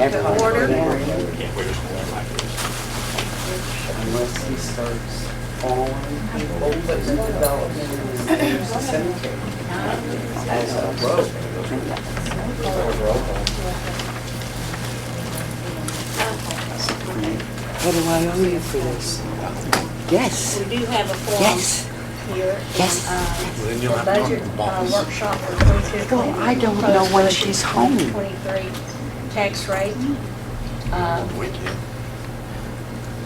to order. Can't wear this one like this. Unless he starts following people that do development and use the cemetery as a road. What do I owe you for this? Yes, We do have a form yes. here. Yes. Well, then you'll The have to come budget to the boss. workshop for 22. Well, I don't know when she's home. 23 tax rate. Weekend.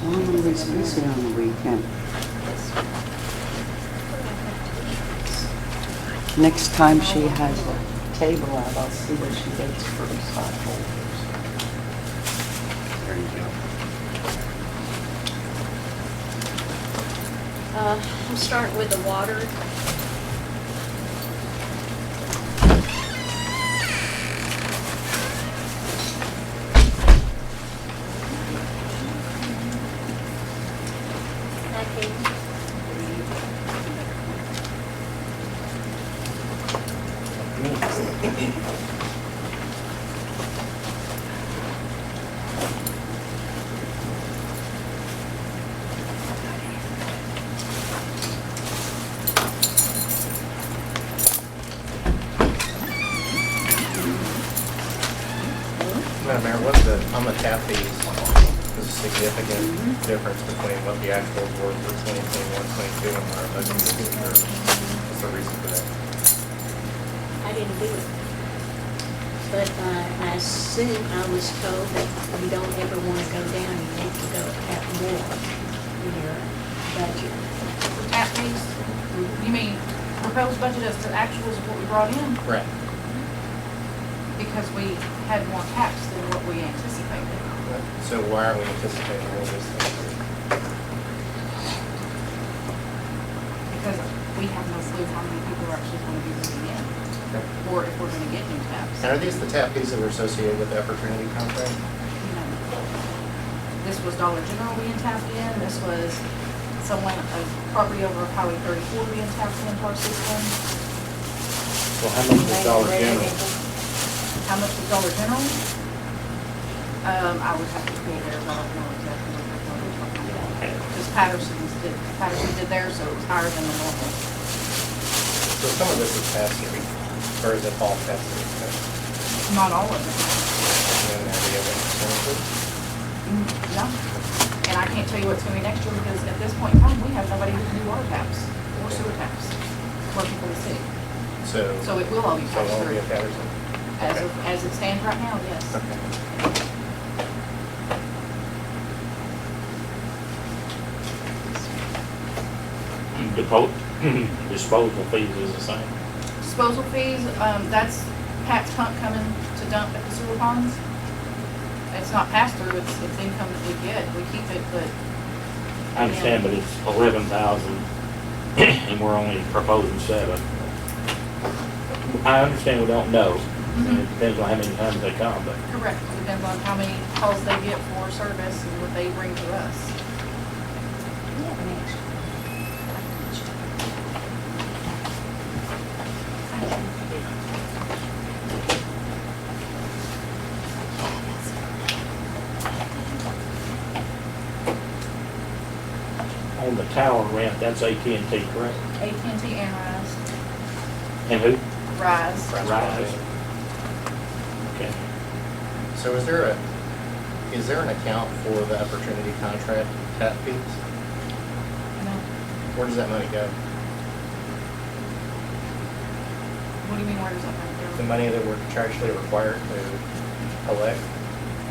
I'm always busy on the weekend. Next time she has a table out, I'll see what she gets for the stockholders. There you go. I'm starting with the water. Madam Mayor, what's the, on the tap fees, there's a significant difference between what the actuals were for 2021, 22 and our budget for this year. What's the reason for that? I didn't do it. But I assume I was told that you don't ever want to go down, you need to go at more in your budget. For tap fees, you mean proposed budget as the actuals of what we brought in? Correct. Because we had more taps than what we anticipated. So why are we anticipating all this? Because we have no clue how many people are actually going to be moving in, or if we're going to get new taps. And are these the tap fees that are associated with the Upper Trinity contract? You know, this was Dollar General being tapped in, this was someone, a property over Highway 34 being tapped into our system. Well, how much is Dollar General? How much is Dollar General? I would have to go there, but I don't know exactly what they're talking about. Because Patterson did theirs, so it was higher than the normal. So some of this is pass-through, or is it all pass-through? Not all of it. And then the other percentages? No. And I can't tell you what's going to be next year because at this point in time, we have nobody who can do water taps or sewer taps working for the city. So it will all be So passed it'll be through. a Patterson? As it stands right now, yes. Okay. Disposal fees is the same. Disposal fees, that's Pat's pump coming to dump at the sewer ponds. It's not passed through, it's income that we get. We keep it, but. I understand, but it's 11,000 and we're only proposing 7. I understand we don't know. And it depends on how many times they come, but Correct, it depends on how many calls they get for service and what they bring to us. on the tower rent, that's AT&T, correct? AT&T and Rise. And who? Rise. Rise. Okay. So is there an account for the Upper Trinity contract tap fees? No. Where does that money go? What do you mean, where does that money go? The money that we're contractually required to collect,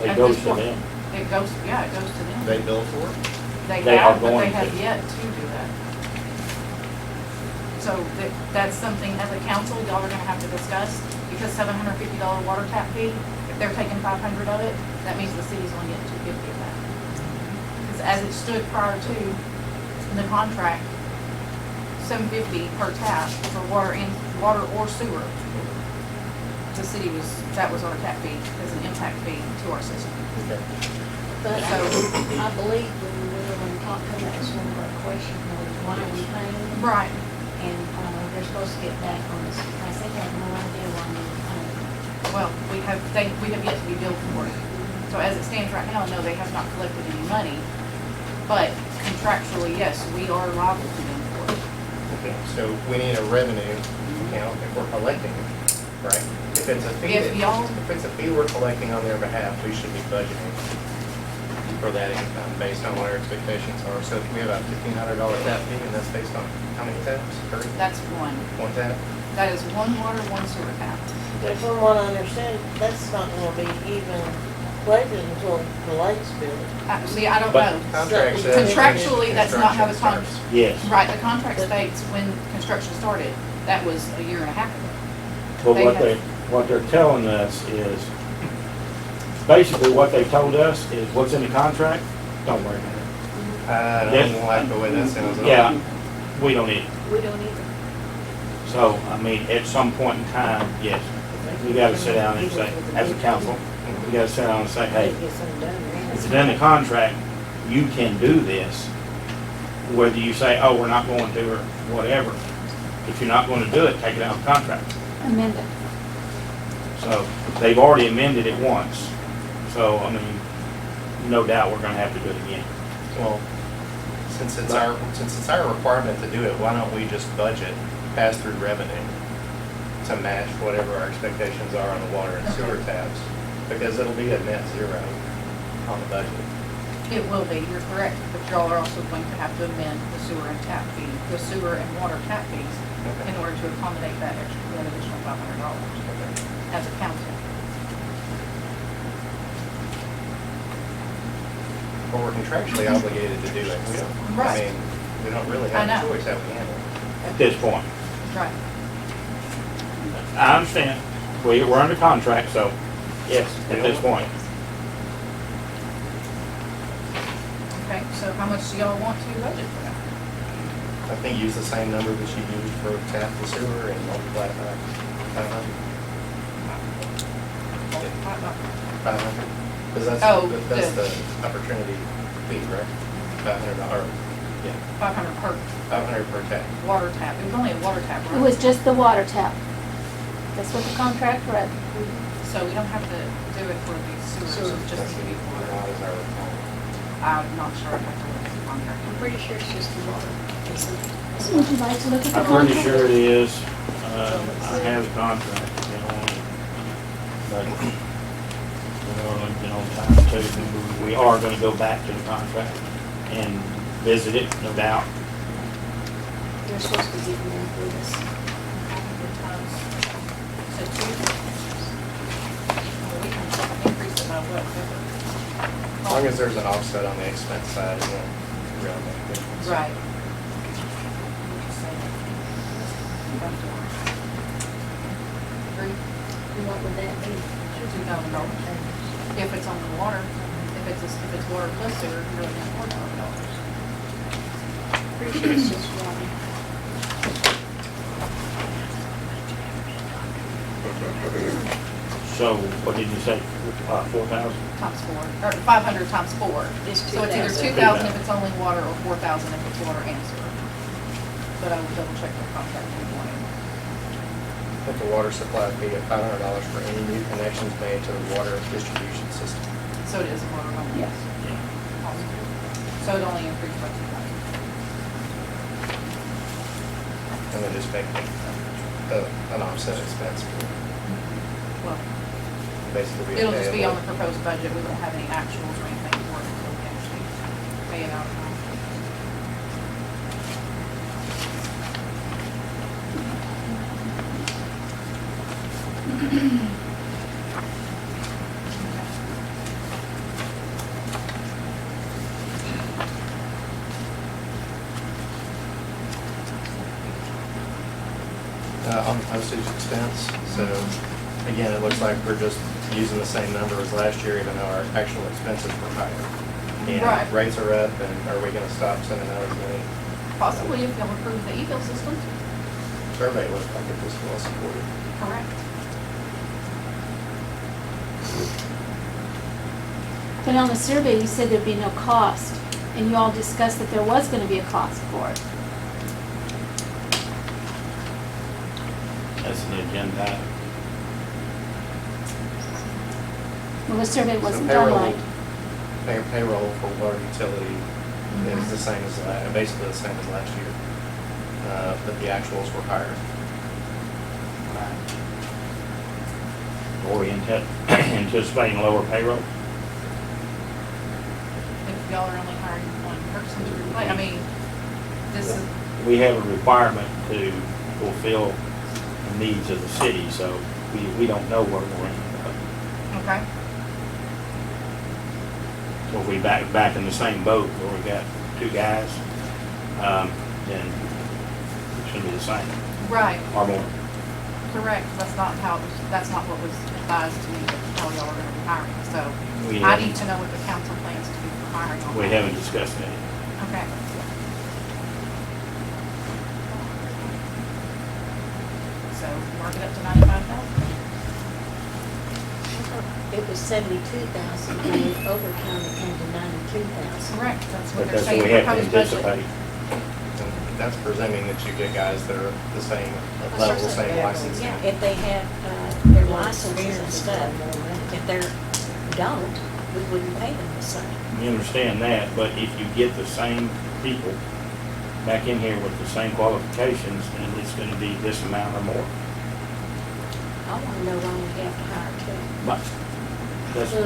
It At goes this to point, them. It goes, yeah, it goes to them. they bill for it? They are have, but going they have to. yet to do that. So that's something as a council, y'all are gonna have to discuss, because $750 water tap fee, if they're taking 500 of it, that means the city's only getting 250 of that. Because as it stood prior to the contract, $750 per tap for water or sewer. The city that was our tap fee, as an impact fee to our system. Okay. But I believe when we were talking, that was one of our questions, why are we paying them? Right. And they're supposed to get back on us. I said, I have no idea why we were paying them. Well, we have yet to be billed for it. So as it stands right now, no, they have not collected any money, but contractually, yes, we are liable to them for it. Okay, so we need a revenue account if we're collecting, right? If it's a fee, If y'all- if it's a fee we're collecting on their behalf, we should be budgeting for that income based on what our expectations are. So if we have a $1,500 tap fee, and that's based on how many taps? 3? That's one. 1 tap? That is one water, one sewer tap. But from what I understand, that's not gonna be even collected until the lake's built. See, I don't But- know. Contract So- says. Contractually, that's not how the construction con, starts. Yes. right, the contract states when construction started. That was a year and a half ago. But They have- what they're telling us is, basically what they told us is what's in the contract, don't worry about I don't like the way that sounds. it. Yeah, we don't need it. We don't either. So, I mean, at some point in time, yes, we gotta sit down and say, as a council, we gotta sit down and say, hey, Get something done. if it's in the contract, you can do this. Whether you say, oh, we're not going to, or whatever. If you're not gonna do it, take it out of the contract. Amend it. So, they've already amended it once. So, I mean, no doubt we're gonna have to do it again. Well, since it's our requirement to do it, why don't we just budget pass-through revenue to match whatever our expectations are on the water and sewer tabs? Because it'll be a net zero on the budget. It will be, you're correct, but y'all are also going to have to amend the sewer and tap fee, the sewer and water tap fees in order to accommodate that additional $500 as a council. But we're contractually obligated to do it. We don't, I Right. mean, we don't really I have a know. choice how we handle it. At this point. Right. I understand. We're under contract, so, yes, at this point. Okay, so how much do y'all want to budget for that? I think use the same number that you used for tap and sewer and multiply it by 500. 500. Because Oh, that's the- the opportunity fee, right? $500, yeah, 500 per 500 per tap. water tap. It was only a water tap, It right? was just the water tap. That's what the contract read. So we don't have to do it for the sewer, it's just to be water. Not as I recall. I'm not sure, I'd have to look at the contract. I'm pretty sure it's just the water. Would you like to look at the I'm contract? pretty sure it is. I have a contract, you know, but, time too, we are gonna go back to the contract and visit it, no doubt. They're supposed to be getting there with us. So 2. Well, we can increase it by what? As long as there's an offset on the expense side, it won't really make a difference. Right. Agree? What would that be? $2,000. If it's on the water, if it's water plus sewer, you're really at $4,000. Pretty sure it's just water. So, what did you say, 4,000? Times 4, or 500 times 4. It's So it's either 2,000. 2,000 if it's only water, or 4,000 if it's water and sewer. But I will double check the contract in the morning. Put the water supply fee at $500 for any new connections made to the water distribution system. So it is water only? Yes. Awesome. So it only increased by 2,000. And then just make an offset expense for Well, basically. it'll just be on the payable. proposed budget. We won't have any actuals or anything for it until we actually pay it out. On the postage expense, so again, it looks like we're just using the same number as last year, even though our actual expenses were higher. Right. And rates are up, and are we gonna stop sending out as many? Possibly if you'll improve the e-bill system. Survey looked like it was well supported. Correct. But on the survey, you said there'd be no cost, and you all discussed that there was gonna be a cost for it. That's an agenda item. Well, the survey So wasn't done payroll- right. Payroll for water utility is the same as, basically the same as last year. But the actuals were higher. Or we anticipating lower payroll? If y'all are only hiring one person to replace, I mean, this is, We have a requirement to fulfill the needs of the city, so we don't know where we're end up. okay, So if we back in the same boat where we got two guys, then it's gonna be the same, right, or more. correct, that's not what was advised to me, that how y'all are gonna be hiring, so We I haven't- need to know what the council plans to do for hiring on We that. haven't discussed that. Okay. So mark it up to 95,000. It was 72,000, when we overtime it came to 92,000. Correct, that's what But they're that's what saying, we have to proposed budget. anticipate. And that's presuming that you get guys that are the same level, same license. Yeah, if they have their licenses and stuff, if they don't, we wouldn't pay them the same. We understand that, but if you get the same people back in here with the same qualifications, then it's gonna be this amount or more. I want to know why we have to hire two. But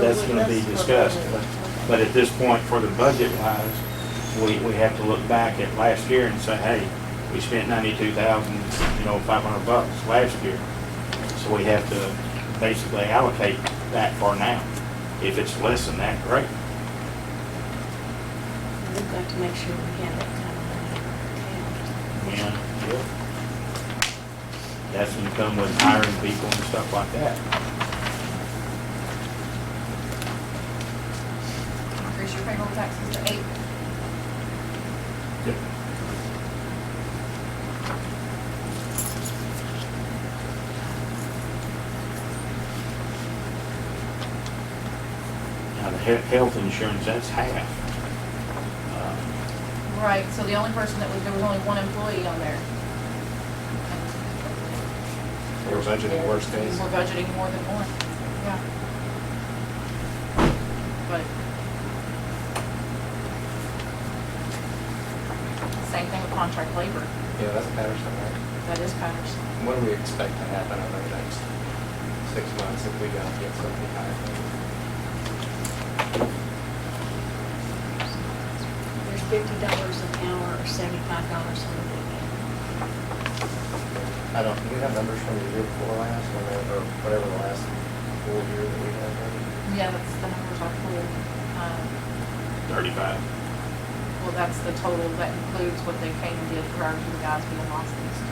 that's gonna be discussed. But at this point, for the budget wise, we have to look back at last year and say, hey, we spent $92,500 last year. So we have to basically allocate that for now. If it's less than that, great. We've got to make sure we have that kind of money in our account. Yeah. That's gonna come with hiring people and stuff like that. Increase your payroll taxes to 8. Yep. Now, the health insurance, that's half. Right, so the only person there was only one employee on there. We're budgeting worst case. We're budgeting more than one, yeah. But. Same thing with contract labor, Yeah, that's Patterson, right? that is Patterson. What do we expect to happen over the next 6 months if we don't get something higher? There's $50 an hour or $75 on the weekend. Do we have numbers from the year before last, or whatever the last full year that we had? Yeah, that's the numbers I pulled. 35. Well, that's the total, that includes what they came and did prior to the guys being licensed.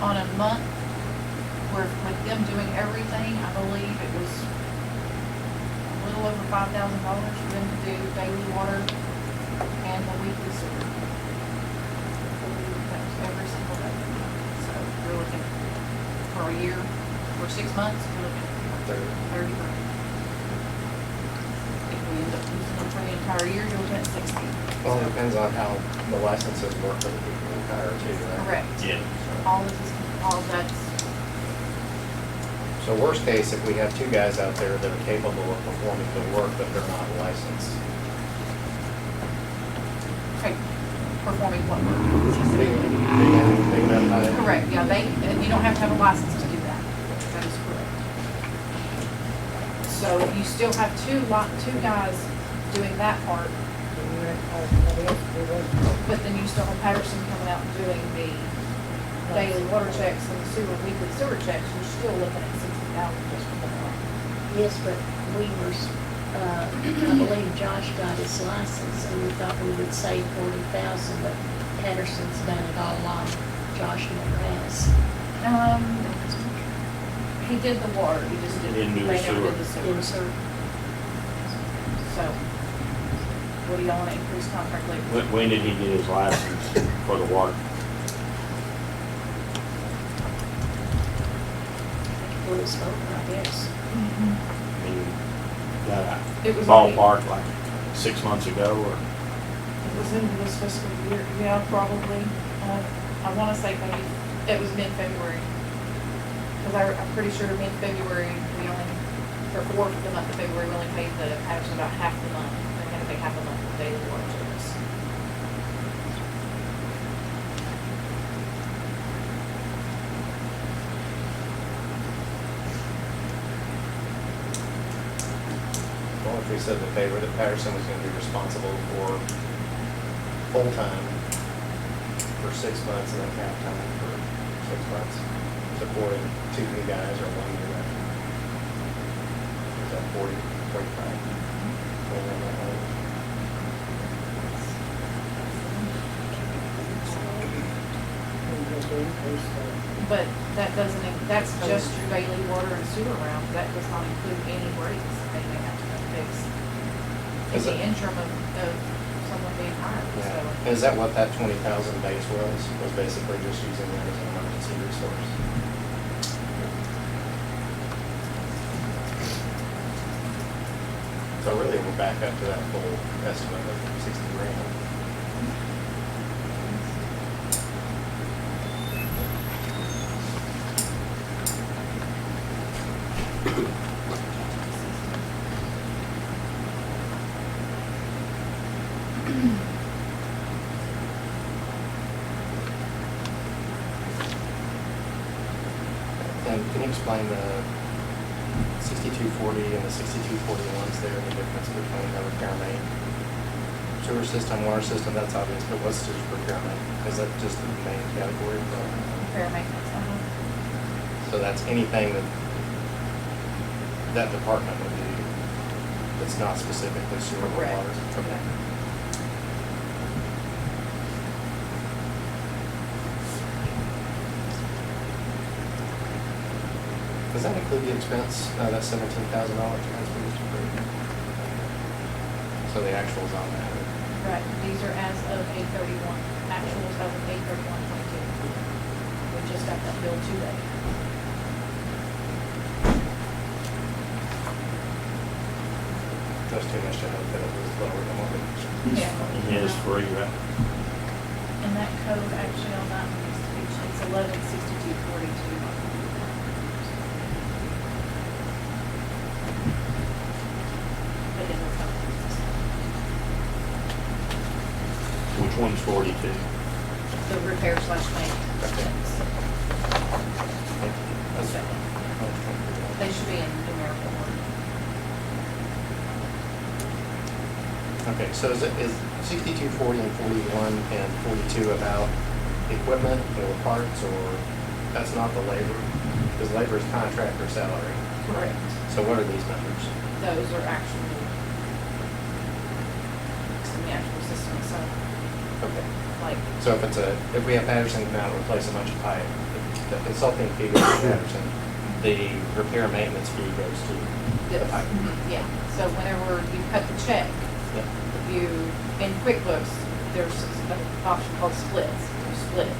On a month, where with them doing everything, I believe it was a little over $5,000 for them to do daily water and the weekly sewer. That was every single day. So we're looking for a year, for 6 months, we're looking at 30 grand. If we end up using them for the entire year, you're looking at 60. Well, it depends on how the licenses work for the people we hire too, right? Correct. Yeah. All of that's, So worst case, if we have two guys out there that are capable of performing the work, but they're not licensed. okay, performing what work? Big enough high. Correct, yeah, you don't have to have a license to do that. That is correct. So you still have two guys doing that part, but then you still have Patterson coming out and doing the daily water checks and the weekly sewer checks. You're still looking at 60,000 just for that. Yes, but we were, I believe Josh got his license and we thought we would save 40,000, but Patterson's done it all along. Josh never has. He did the water, he just Didn't do the they never sewer. did the sewer. Yes, sir. So, what do y'all want to increase contract labor? When did he get his license for the water? When it's over, I guess. I mean, got It a was ballpark like 6 months ago, or? It was into this fiscal year, yeah, probably. I want to say maybe, it was mid-February. Because I'm pretty sure mid-February, we only, for the month of February, we only paid the Patterson about half the month. They had to pay half the month of daily water service. Well, if we said that that Patterson was gonna be responsible for full-time for 6 months and then half-time for 6 months, supporting 2 new guys or 1 new guy. Is that 40, 45? But that doesn't, that's just your daily water and sewer round. That does not include any breaks they may have to fix in Is the it- interim of someone being hired, so. Yeah. Is that what that 20,000 base was basically just using that as an emergency resource? So really, we're back up to that full estimate of 60 grand. And can you explain the 6240 and the 6241s there, the difference between the repair main? Sewer system, water system, that's obvious, but what's just repair main? Is that just the main category? Repair maintenance, So that's anything that that department would do that's not specifically sewer or Correct. water? Okay. Does that include the expense, that $17,000 transfer? So the actuals on that? Right, these are as of 8/31, actuals as of 8/31/22. We just got that bill today. That's too much to hope that it was lower than what we. Yeah. It is free, right? And that code actually on that one is, it's 116242. But it will come. Which one's 42? The repair slash maintenance. They should be in numerical order. Okay, so is 6240 and 41 and 42 about equipment or parts, or that's not the labor? Because labor is contractor salary. Correct. So what are these numbers? Those are actual, it's in the actual system itself, Okay. like, So if we have Patterson come out and replace a bunch of pipe, the consulting fee goes to Patterson, the repair and maintenance fee goes to the this. pipe. Yeah, so whenever you cut the check, Yeah. you, in QuickBooks, there's an option called splits, you split it.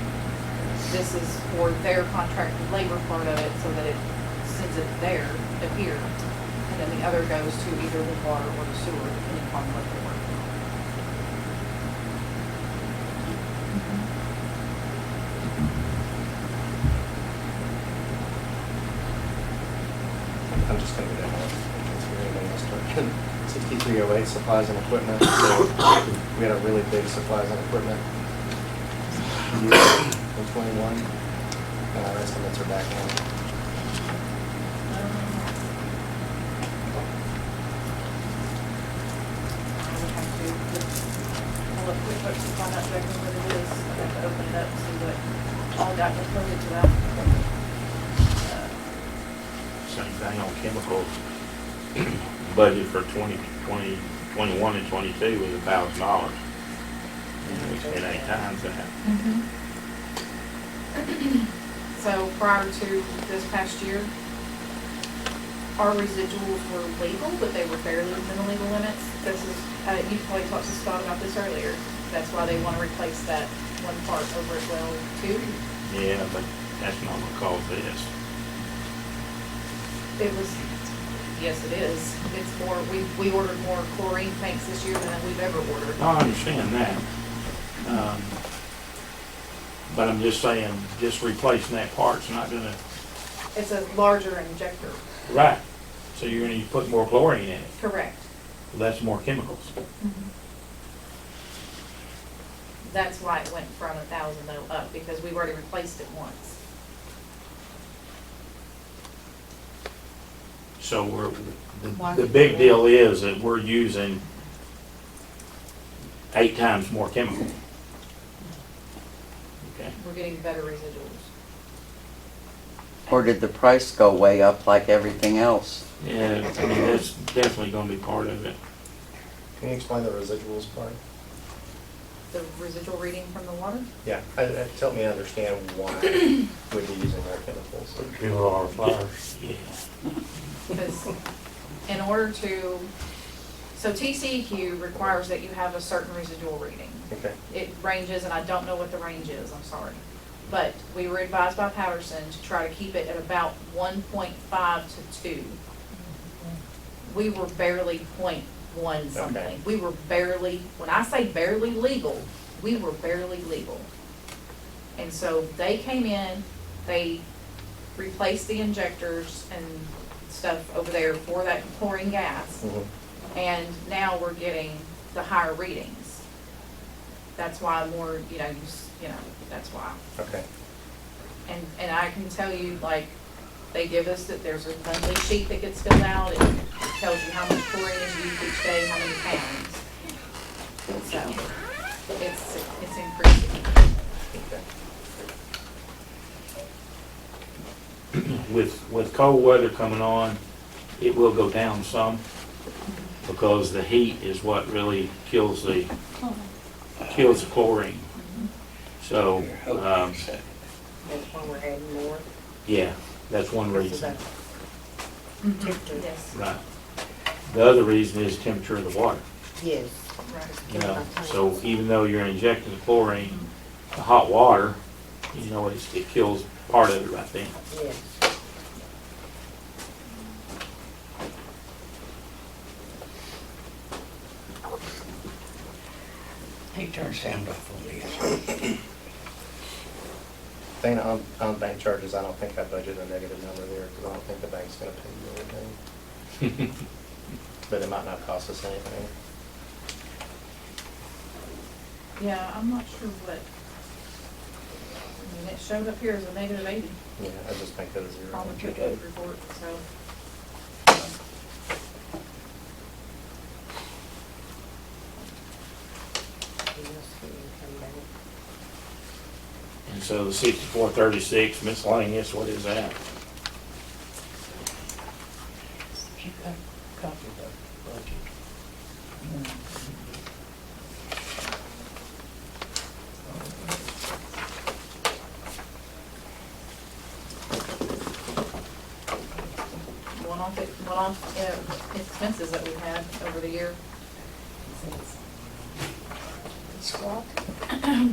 This is for their contracted labor part of it, so that it sends it there, up here, and then the other goes to either the water or the sewer, depending upon what they're working on. I'm just gonna go down one. Anybody else start? 6308 supplies and equipment. So we had a really big supplies and equipment year in 21, and our estimates are back in. I would have to pull up QuickBooks to find out exactly what it is. I have to open it up and see what all got included to that. Same thing on chemicals. Budget for 2020, 21 and 22 was $1,000. And we spent 8 times that. So prior to this past year, our residuals were legal, but they were fairly within the legal limits. This is, you probably talked to Scott about this earlier. That's why they want to replace that one part over at well 2. Yeah, but that's not what caused this. It was, yes, it is. It's more, we ordered more chlorine tanks this year than we've ever ordered. I understand that. But I'm just saying, just replacing that part's not gonna It's a larger injector. Right. So you're gonna put more chlorine in it. Correct. That's more chemicals. That's why it went from 1,000 though up, because we've already replaced it once. So Why the would big you- deal is that we're using 8 times more chemical. Okay. We're getting better residuals. Or did the price go way up like everything else? Yeah, I mean, that's definitely gonna be part of it. Can you explain the residuals part? The residual reading from the water? Yeah, help me understand why we'd be using our chemicals. Kill our flowers. Yeah. Because in order to, so TCEQ requires that you have a certain residual reading. Okay. It ranges, and I don't know what the range is, I'm sorry. But we were advised by Patterson to try to keep it at about 1.5 to 2. We were barely 0.1 something. Okay. We were barely, when I say barely legal, we were barely legal. And so they came in, they replaced the injectors and stuff over there for that chlorine gas. Mhm. And now we're getting the higher readings. That's why more, that's why. Okay. And I can tell you, like, they give us that there's a monthly sheet that gets filled out. It tells you how much chlorine is used each day, how many pounds. So, it's increasing. Okay. With cold weather coming on, it will go down some because the heat is what really kills the chlorine. So, That's why we're adding more. yeah, that's one reason. Yes, Right. The other reason is temperature of the water. Yes. right. You know, so even though you're injecting the chlorine, the hot water, it kills part of it right then. Yes. He turned sound off on this. Dana, on bank charges, I don't think I budgeted a negative number there, because I don't think the bank's gonna pay you anything. But it might not cost us anything. Yeah, I'm not sure what, it showed up here as a negative 80 Yeah, I just think that a zero. on the trip report, so. And so the 6436 miscellaneous, what is that? You got a copy of the budget. One-off expenses that we've had over the year.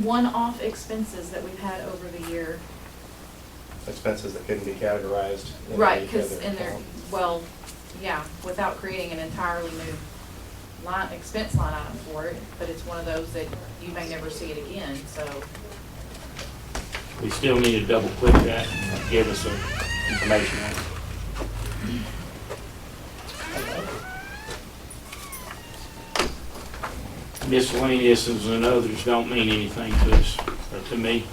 One-off expenses that we've had over the year. Expenses that couldn't be categorized. in Right, any because other in there, account. well, yeah, without creating an entirely new expense line item for it, but it's one of those that you may never see it again, so. We still need to double click that and give us some information on it. Miscellaneous and others don't mean anything to us, or to me.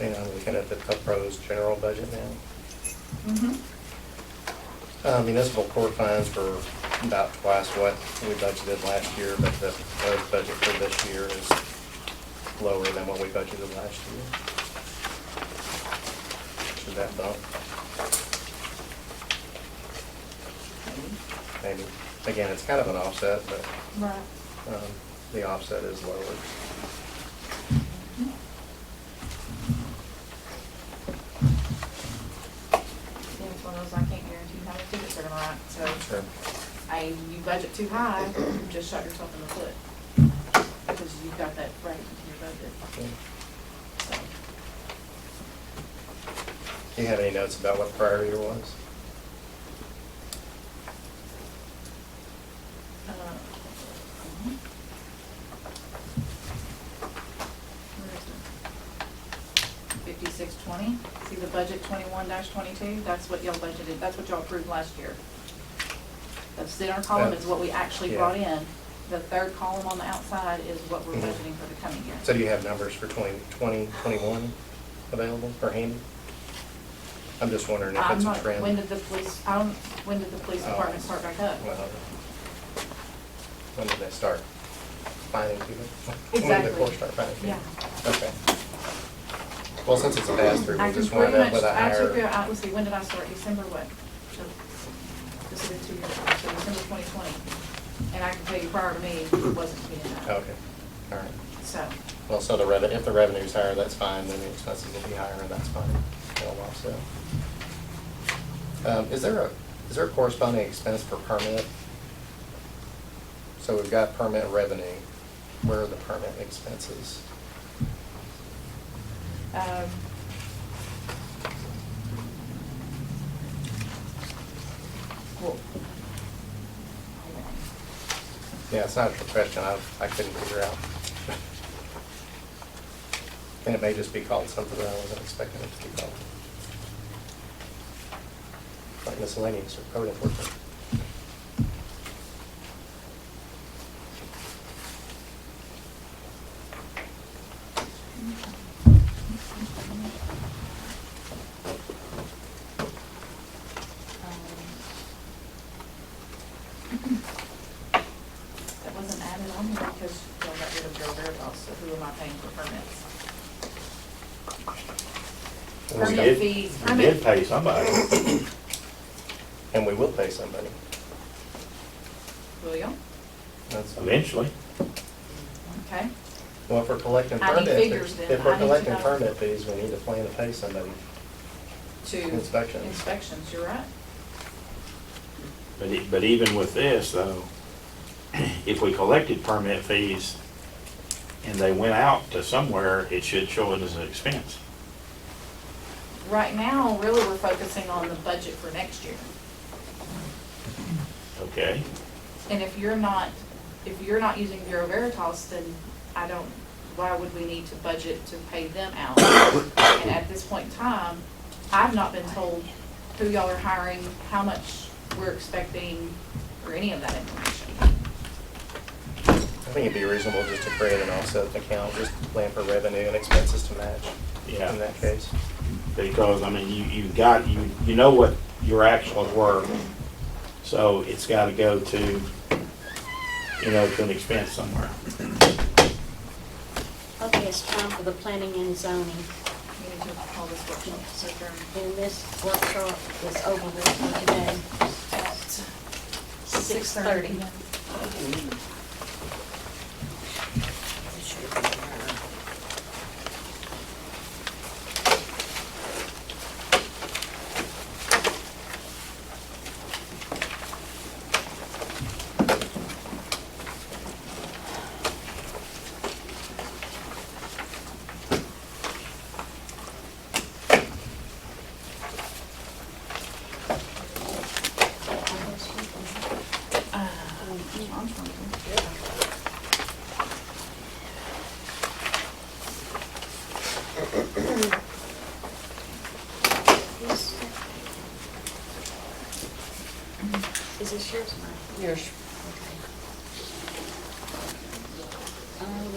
And I'm looking at the proposed general budget now. Mm-hmm. Municipal court fines were about twice what we budgeted last year, but the proposed budget for this year is lower than what we budgeted last year. Should that bump? Maybe. Again, it's kind of an offset, but Right. the offset is lower. It's one of those, I can't guarantee how many tickets they're gonna write, so Sure. you budget too high, you just shot yourself in the foot. Because you've got that right into your budget. So, Do you have any notes about what the prior year was? where is it? 5620, see the budget 21-22, that's what y'all budgeted, that's what y'all approved last year. The center column is what we actually Yeah. brought in. The third column on the outside is what we're budgeting for the coming year. So do you have numbers for 2021 available or handy? I'm just wondering if I'm it's a not, trend. when did the police department start back up? Well, when did they start finding people? When did Exactly. the court start finding people? Yeah. Okay. Well, since it's a pass-through, I we'll can just wind pretty up much, with a I took it higher. out, let's see, when did I start? December what? This has been 2 years ago, so December 2020. And I can tell you prior to me, it wasn't being that. Okay, all right. So, Well, so if the revenue's higher, that's fine, then the expenses will be higher, and that's fine. They'll offset. Is there a corresponding expense for permit? So we've got permit revenue. Where are the permit expenses? well, Yeah, it's not a trick question, I couldn't figure out. And it may just be called something that I wasn't expecting it to be called. Like miscellaneous or code enforcement. that wasn't added on here because y'all got rid of Joe Veritas, so who am I paying for permits? We Permit did- fees, We did pay somebody. And we will pay somebody. Will y'all? That's Eventually. Okay. Well, if we're collecting I need permit, figures then. if we're I need to collecting know. permit fees, we need to plan to pay somebody. To Inspections. Inspections, you're right. But even with this though, if we collected permit fees and they went out to somewhere, it should show it as an expense. Right now, really, we're focusing on the budget for next year. Okay? And if you're not using Bureau Veritas, then why would we need to budget to pay them out? And at this point in time, I've not been told who y'all are hiring, how much we're expecting, or any of that information. I think it'd be reasonable just to create an offset account, just plan for revenue and expenses to match Yeah. in that case. Because, I mean, you know what your actuals were, so it's gotta go to, to an expense somewhere. Okay, it's time for the planning and zoning. You need to call this workshop, so And this workshop is over with for today. at 6:30. Is this yours, Mike? Yours.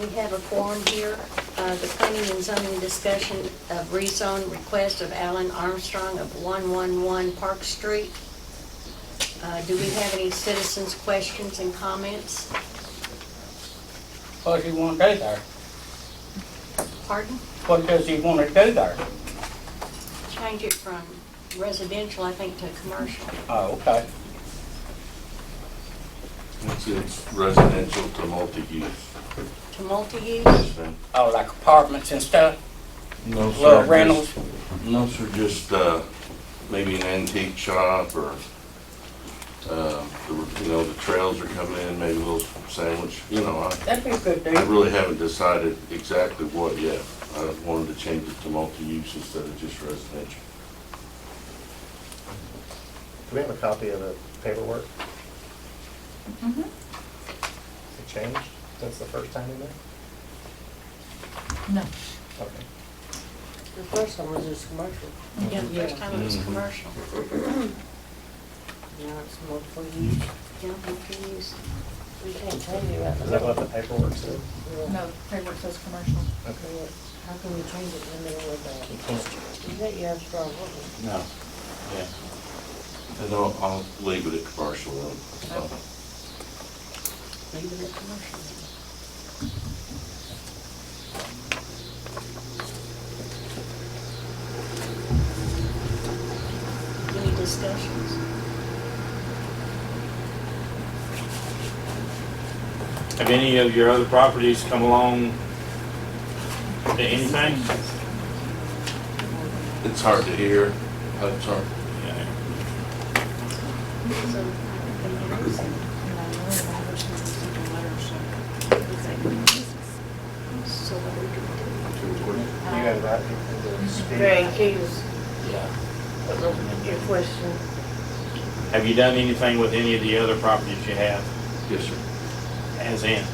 We have a form here The planning and zoning discussion of rezone request of Alan Armstrong of 111 Park Street. Do we have any citizens' questions and comments? What does he want to do there? Pardon? What does he want to do there? Change it from residential, I think, to commercial. Oh, okay. It's residential to multi-use. To multi-use? Yes, ma'am. Oh, like apartments and stuff? No, sir. Little rentals? No, sir, just, maybe an antique shop or, the trails are coming in, maybe a little sandwich, That'd be a good I deal. really haven't decided exactly what yet. I wanted to change it to multi-use instead of just residential. Do we have a copy of the paperwork? Mhm. It changed since the first time in there? No. Okay. The first one was just commercial. Yeah, the first time it was Mhm. commercial. Now it's multiple use. Yeah, multi-use. We can't tell you about Is that what the paperwork said? No, paperwork says commercial. Okay. How can we change it in the middle of that? You can't. Is that your strong one? No. Yeah. And I'll leave it at commercial then. So, Leave it at commercial. Any discussions? Have any of your other properties come along to anything? It's hard to hear. It's hard. Yeah. So what do we do? You got that? The speed? Greg, Keys, Yeah. your question. Have you done anything with any of the other properties you have, Yes, sir. as in?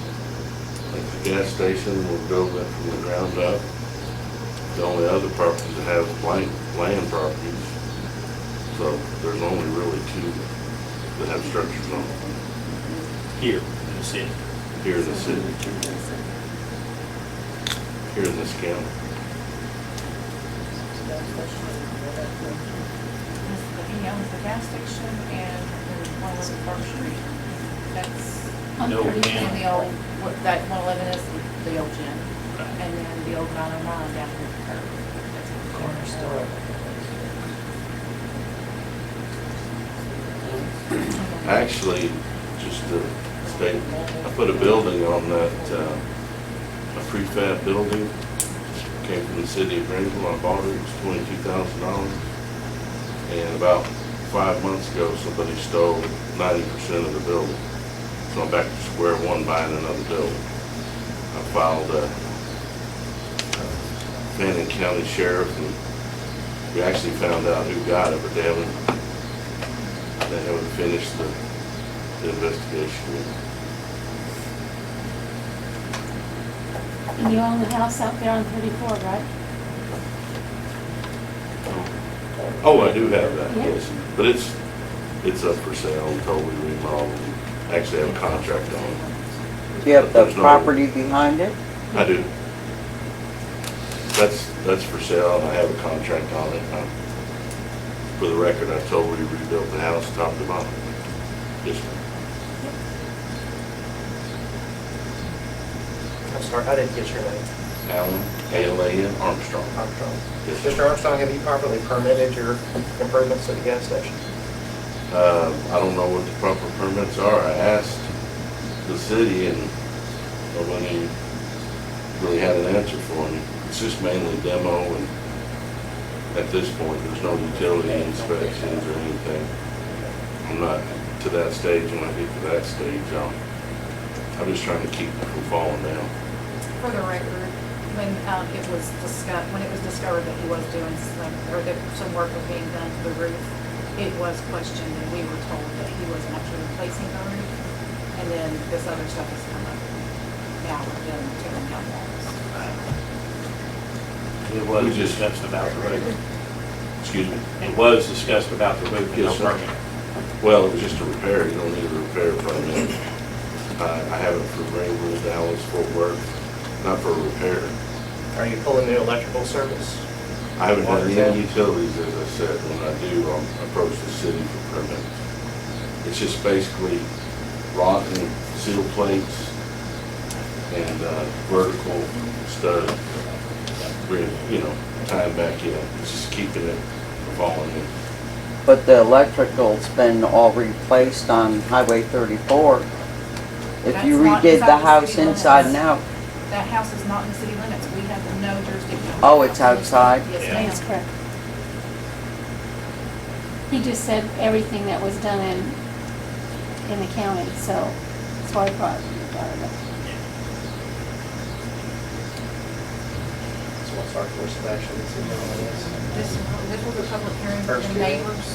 Like the gas station, we'll build that from the ground up. The only other properties that have blank land properties, so there's only really two that have structures on them Here in the city? here in the city, here in this county. He owns the gas station and there's 111 Park Street. That's, On No, 30. yeah. and the old, that 111 is the old gym. Right. And then the old 909 down here at the curb. That's the corner store. Actually, just to state, I put a building on that, a prefab building. Came from the city of Greenville. I bought it. It was $22,000. And about 5 months ago, somebody stole 90% of the building. So I'm back to square one buying another building. I filed Fannin County Sheriff, and we actually found out who got it, but they haven't finished the investigation. And you own the house out there on 34, right? Oh, I do have that, Yeah. yes. But it's up for sale, totally remodeled. Actually have a contract on it. Do you have the There's no- property behind it? I do. That's for sale, and I have a contract on it. For the record, I totally rebuilt the house top to bottom. Yes, ma'am. I'm sorry, I didn't get your name. Alan, A-L-A-N, Armstrong. Armstrong. Yes, sir. Mr. Armstrong, have you properly permitted your improvements at the gas station? I don't know what the proper permits are. I asked the city and nobody really had an answer for me. It's just mainly demo, and at this point, there's no utility inspections or anything. I'm not to that stage. When I get to that stage, I'm just trying to keep it from falling down. For the record, when it was discovered that he was doing some work was being done to the roof, it was questioned and we were told that he wasn't actually replacing the roof. And then this other stuff has come up. Now we're done tearing down walls. It was discussed about the roof. Excuse me? It was discussed about the roof, no Yes, sir. permit. Well, it was just a repair. You don't need a repair permit. I have it for Greenville, Dallas, Fort Worth, not for a repair. Are you pulling new electrical service? I haven't done Water any tap? utilities, as I said. When I do, I'll approach the city for permits. It's just basically rotten seal plates and vertical stud, tying back in. It's just keeping it from falling in. But the electrical's been all replaced on Highway 34. If you That's not redid inside the the house city inside limits. and out, That house is not in the city limits. We have no jurisdiction. over Oh, that it's house in the city. outside? Yes, Yeah. ma'am. That's correct. He just said everything that was done in the county, so that's why I brought it up. So what's our course of action? This was a public hearing for First the hearing. neighbors,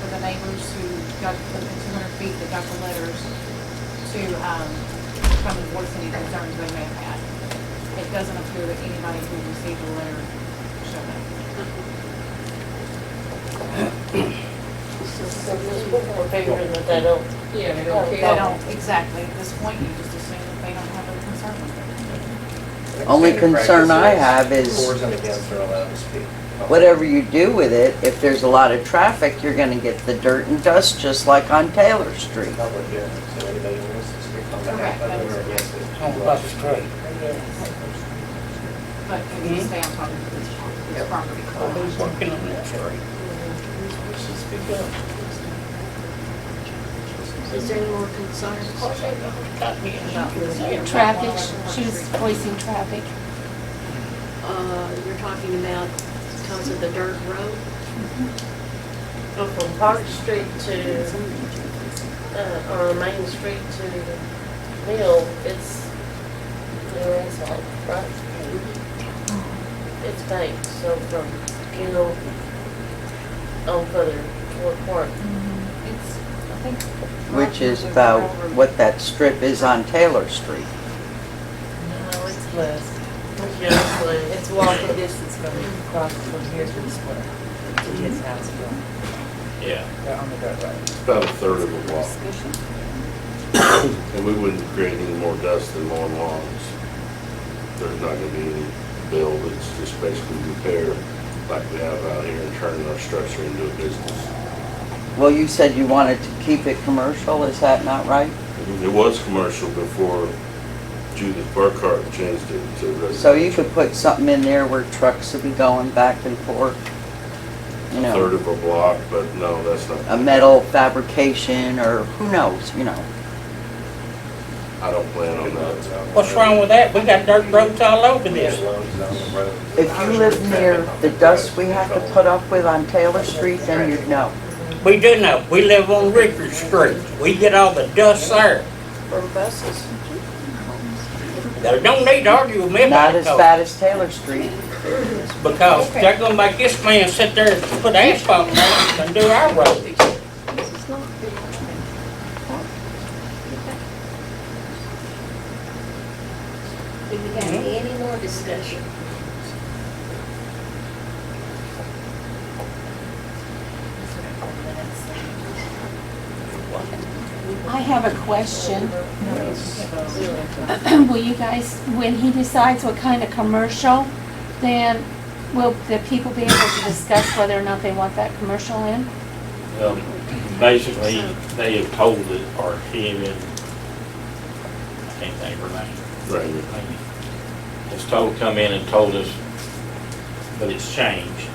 for the neighbors who got within 200 feet that got the letters to come and voice any concerns they may have had. It doesn't appear that anybody who received a letter showed up. So just we're figuring that they don't. Yeah, they don't, exactly, at this point, you just assume that they don't have a concern with it. only Standard concern I practice have is is Fours and against are allowed to speak. whatever you do with it, if there's a lot of traffic, you're gonna get the dirt and dust just like on Taylor Street. Public hearing, so anybody who wants to speak on behalf of it or against it. On Buster Street. But it will stay on top of this property. Who's working on that street? Is there any more concerns? Traffic, she was voicing traffic. You're talking about because of the dirt road? Go from Park Street to, or Main Street to Mill, it's new asphalt, right? It's baked, so from Mill on further toward Park. It's, I think. Which is about what that strip is on Taylor Street. No, it's less. It's less. It's walking distance from across from here to the square, to his house from, Yeah. they're on the dirt road. It's about a third of a block. And we wouldn't create any more dust than mowing lawns. There's not gonna be any build, it's just basically repair like we have out here and turning our structure into a business. Well, you said you wanted to keep it commercial, is that not right? It was commercial before Judith Burkhart changed it to residential. So you could put something in there where trucks would be going back and forth, you A third know, of a block, but no, that's not. a metal fabrication or who knows, you know. I don't plan on that. What's wrong with that? We got dirt roads all over this. If you live near the dust we have to put up with on Taylor Street, then you'd know. We do know, we live on Rickard Street. We get all the dust there. From buses. They don't need to argue with me Not about as it, bad as Taylor Street. because they're gonna make this man sit there and put asphalt down and do our road. Do we have any more discussion? I have a question. Will you guys, when he decides what kind of commercial, then will the people be able to discuss whether or not they want that commercial in? Basically, they have told it, or he even, I can't think of her name. Right. It's told, come in and told us, but it's changed,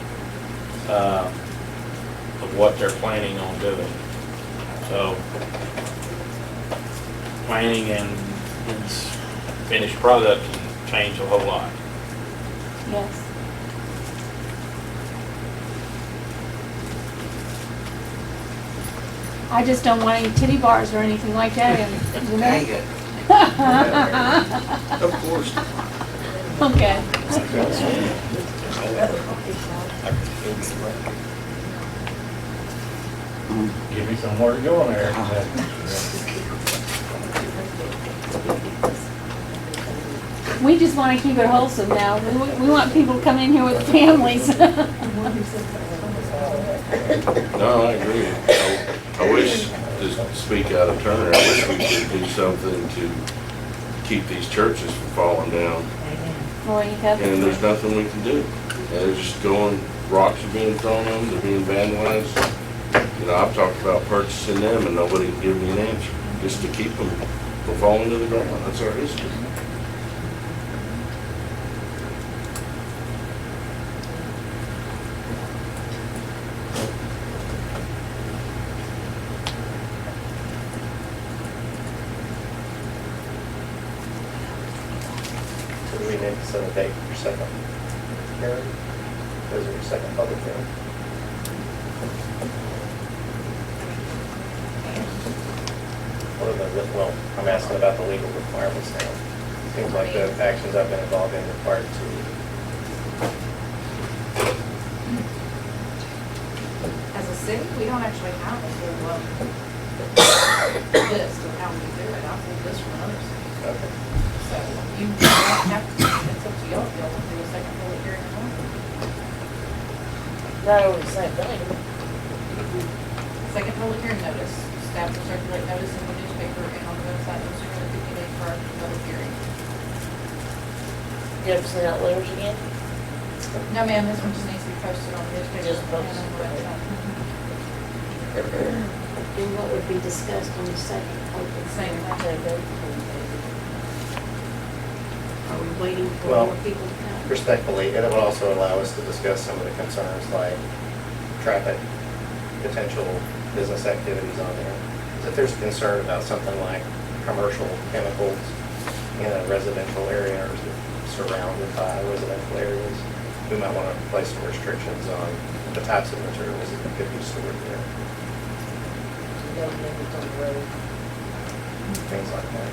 of what they're planning on doing. So, planning and finished product can change a whole lot. Yes. I just don't want any titty bars or anything like that in, you know? Of course. Okay. Give me somewhere to go in there. We just want to keep it wholesome now. We want people to come in here with families. No, I agree. I wish, to speak out of turn, I wish we could do something to keep these churches from falling down. Well, you have. and there's nothing we can do. And they're just going, rocks are being thrown on them, they're being vandalized. You know, I've talked about purchasing them and nobody can give me an answer, just to keep them from falling to the ground. That's our history. So do we need to set a date for second hearing? Is there a second public hearing? What are the, well, I'm asking about the legal requirements now. Seems like the actions I've been involved in required to. As a city, we don't actually have a full list of how we do it. I pulled this from others. Okay. So you don't have to, it's up to y'all if y'all want to do a second public hearing or not. Not always the same thing. Second public hearing notice, staff will circulate notice in the newspaper and on the website no sooner than 50 days prior to the public hearing. You ever send out letters again? No, ma'am, this one just needs to be posted on the newspaper. Just and on the posted. website. And what would be discussed on the second open? Same. Are we waiting for Well, more people to come? Respectfully, and it would also allow us to discuss some of the concerns like traffic, potential business activities on there. If there's concern about something like commercial chemicals in a residential area or surrounded by residential areas, we might want to place some restrictions on the types of materials that could be stored there, things like that.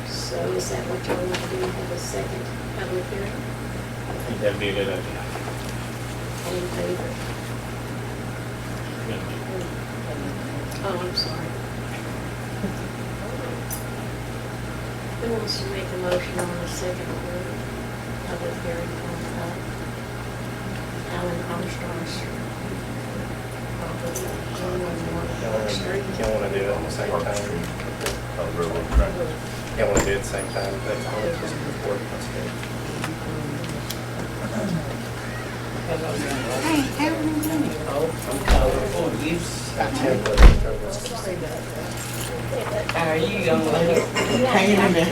So is that what y'all want to do, have a second public hearing? I think that'd be a good idea. All in favor? Oh, I'm sorry. Who wants to make a motion on the second public hearing on Alan Armstrong's property? You want to do it at the same time? You want to do it at the same time, but it's just before it's good. Got template. How are you, young lady? Hanging in there.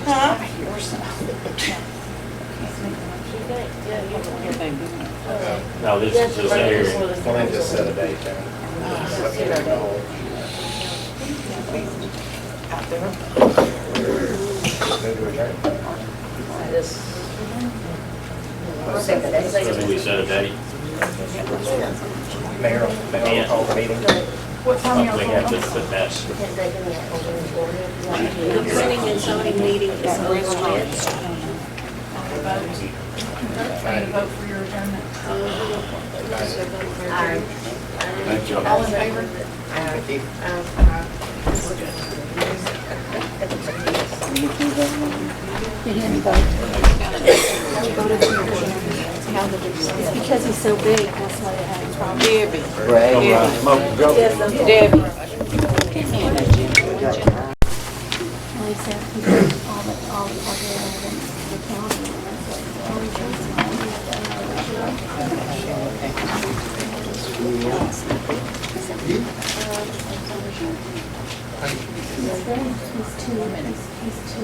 Huh? No, this is just a hearing. Well, then just set a date then. Set the date goal. Move to adjourn. So do we set a date? Mayor will call the meeting. What time y'all We have to put that. The planning and zoning meeting is over with. Need to vote for your adjournment. Thank you. All in favor? He didn't vote. It's because he's so big, that's why they had a problem. Debbie. Debbie. Well, he said he did all the evidence of the county. He's 2 minutes. He's 2.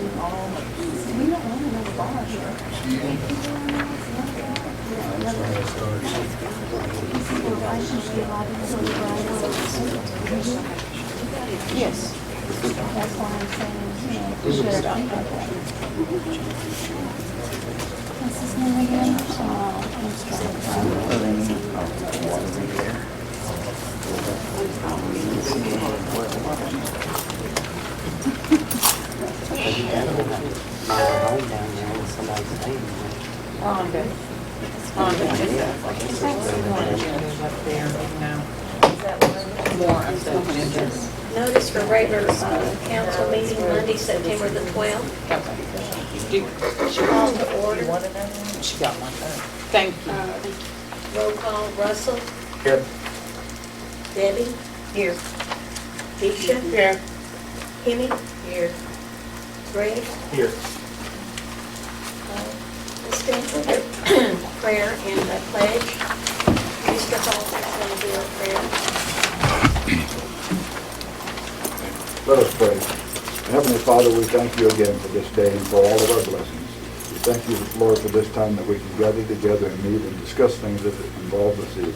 We don't want another bar here. Yes. That's why I'm saying, you know, we should have done that. What's his name again? More, I'm talking in this. Notice for regular council meeting Monday, September the 12th. Call to order. She got one. Thank you. Roll call, Russell, Here. Debbie, Here. Keisha, Here. Kenny, Here. Greg. Here. Let's stand for the prayer and the pledge. Mr. Hall is going to do a prayer. Let us pray. Heavenly Father, we thank you again for this day and for all of our blessings. We thank you, Lord, for this time that we can gather together and meet and discuss things that involve the city.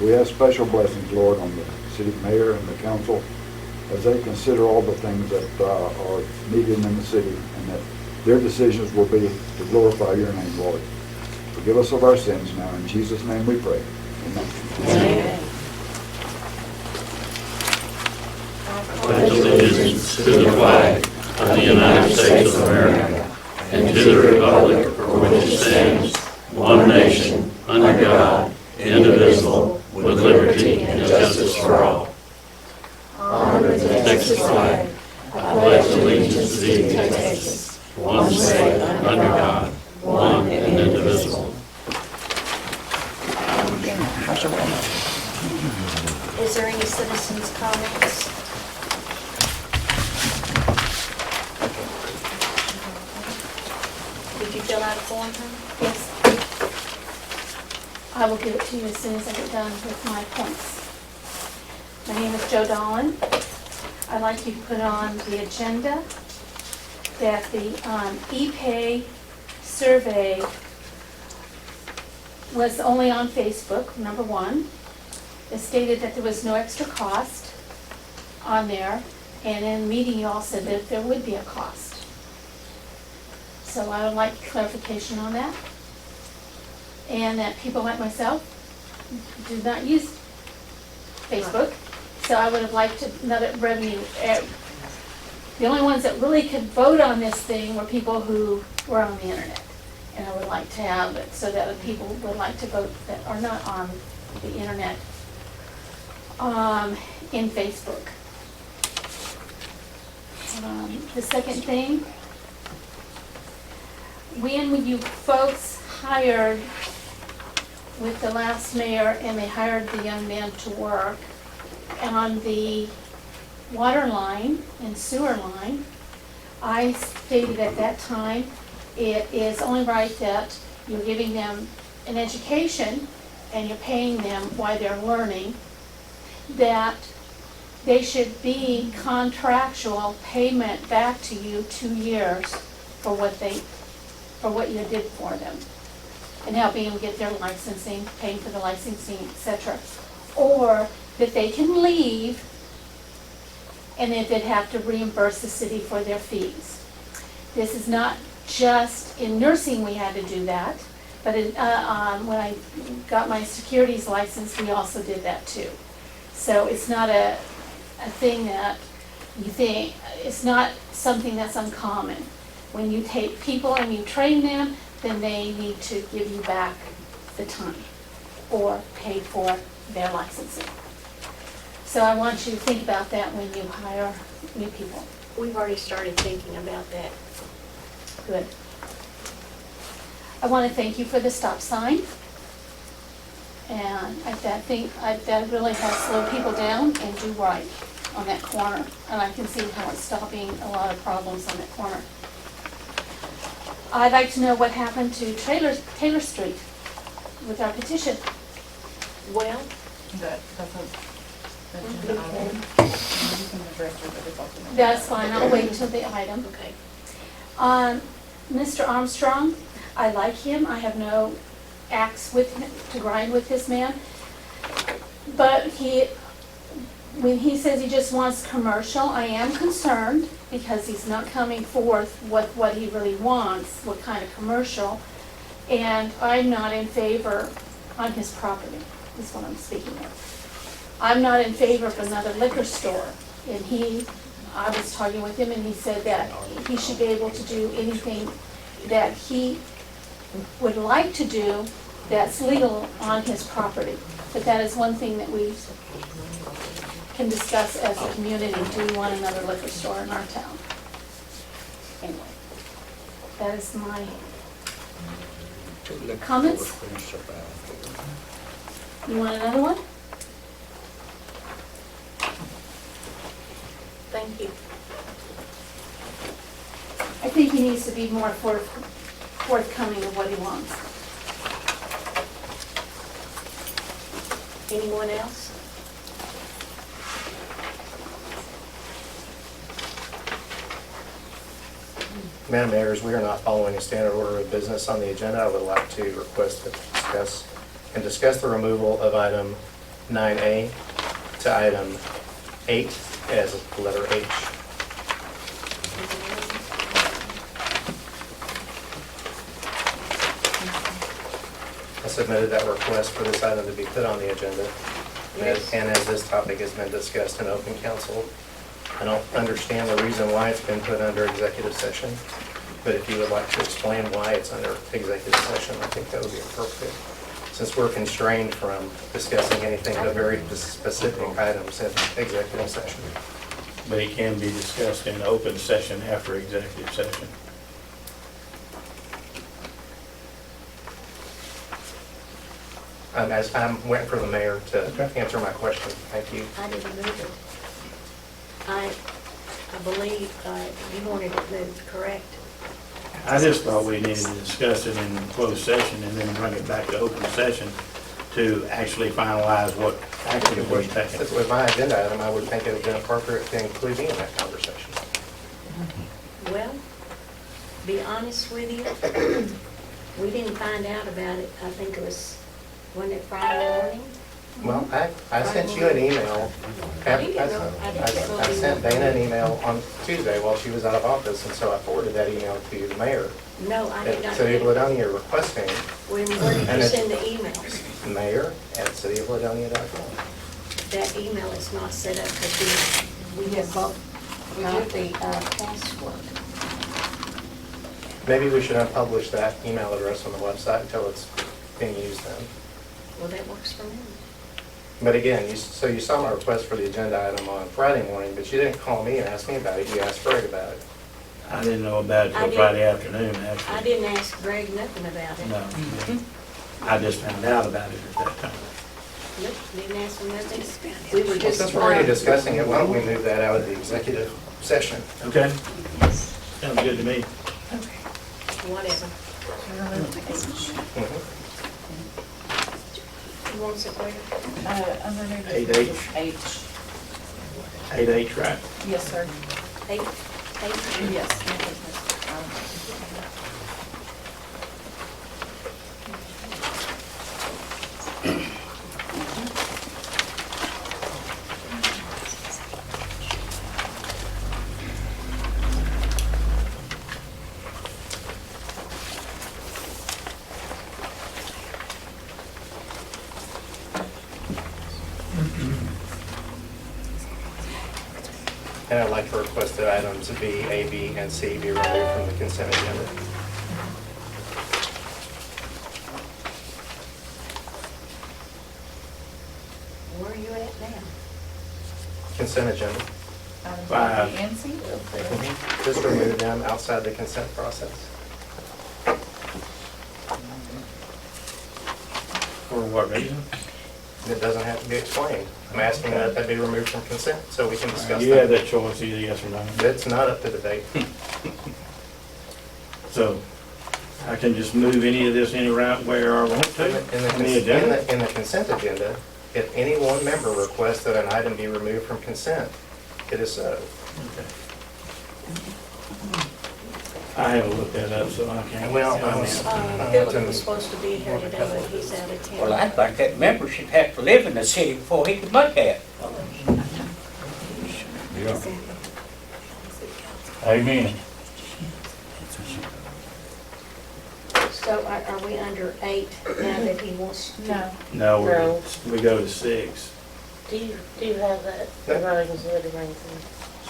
We ask special blessings, Lord, on the city mayor and the council as they consider all the things that are needed in the city, and that their decisions will be to glorify your name, Lord. Forgive us of our sins now. In Jesus' name we pray. Amen. Amen. Pledge allegiance to the flag of the United States of America and to the republic for which it stands, one nation, under God, indivisible, with liberty and justice for all. Honor the Texas flag. I pledge allegiance to the United States, one state, under God, one and indivisible. Is there any citizens' comments? Did you fill out a form, huh? Yes. I will give it to you as soon as I get done with my points. My name is Joe Dolan. I'd like you to put on the agenda that the e-pay survey was only on Facebook, number one. It stated that there was no extra cost on there, and in the meeting you all said that there would be a cost. So I would like clarification on that. And that people like myself do not use Facebook. So I would have liked to know that revenue, the only ones that really could vote on this thing were people who were on the internet. And I would like to have it so that other people would like to vote that are not on the internet, in Facebook. The second thing, when you folks hired with the last mayor and they hired the young man to work on the water line and sewer line, I stated at that time, it is only right that you're giving them an education and you're paying them while they're learning, that they should be contractual payment back to you 2 years for what you did for them, and helping them get their licensing, paying for the licensing, etc. Or that they can leave and then they'd have to reimburse the city for their fees. This is not just in nursing we had to do that, but when I got my securities license, we also did that too. So it's not a thing that you think, it's not something that's uncommon. When you take people and you train them, then they need to give you back the time or pay for their licensing. So I want you to think about that when you hire new people. We've already started thinking about that. Good. I want to thank you for the stop sign. And that really has slowed people down and do right on that corner. And I can see how it's stopping a lot of problems on that corner. I'd like to know what happened to Taylor Street with our petition. Well, That's fine, I'll wait until the item. okay. Mr. Armstrong, I like him, I have no axe with him, to grind with this man. But when he says he just wants commercial, I am concerned because he's not coming forth with what he really wants, what kind of commercial. And I'm not in favor on his property, is what I'm speaking of. I'm not in favor of another liquor store. And I was talking with him and he said that he should be able to do anything that he would like to do that's legal on his property. But that is one thing that we can discuss as a community, do we want another liquor store in our town? Anyway, that is my comments. You want another one? Thank you. I think he needs to be more forthcoming of what he wants. Anyone else? Madam Mayor, as we are not following a standard order of business on the agenda, I would like to request to discuss the removal of item 9A to item 8 as letter H. I submitted that request for this item to be put on the agenda. Yes. And as this topic has been discussed in open council, I don't understand the reason why it's been put under executive session, but if you would like to explain why it's under executive session, I think that would be appropriate, since we're constrained from discussing anything but very specific items in executive session. But it can be discussed in open session after executive session. I'm waiting for the mayor to answer my question. Thank you. I didn't move it. I believe you wanted it moved, correct? I just thought we needed to discuss it in closed session and then bring it back to open session to actually finalize what actually we're taking. With my agenda item, I would think it would be appropriate to include me in that conversation. Well, be honest with you, we didn't find out about it, I think it was, wasn't it Friday morning? Well, I sent you an email. I sent Dana an email on Tuesday while she was out of office, and so I forwarded that email to the mayor No, I did at not. City of Ladonia requesting Where did And you it- send the emails? mayor@cityofladonia.com. That email is not set up because we have both got the password. Maybe we should unpublish that email address on the website until it's being used then. Well, that works for me. But again, so you saw my request for the agenda item on Friday morning, but you didn't call me and ask me about it, you asked Greg about it. I didn't know about it I till did- Friday afternoon, I actually. didn't ask Greg nothing about it. No. I just found out about it at that time. Nope, didn't ask him nothing. We were just. Since we're already discussing it, why don't we move that out of the executive session? Okay? Sounds good to me. Whatever. Mhm. Who wants it later? Under new 8H. business, H. 8H, right? Yes, sir. 8. Yes, new business. And I'd like to request that items B, A, B, and C be removed from the consent agenda. Where are you at now? Consent agenda. Items Five. B and C? Just remove them outside the consent process. For what reason? It doesn't have to be explained. I'm asking that that be removed from consent so we can discuss You have that. that choice, either yes or no. It's not up to debate. So I can just move any of this any right where I want to on the agenda? In the consent agenda, if any one member requests that an item be removed from consent, it is so. Okay. I haven't looked that up, so I can't. Well, Philip was supposed to be here today, but he's out of town. Well, I think that member should have to live in the city before he can look at it. Amen. So are we under 8 now that he wants to? No. No, No. we go to 6. Do you have that?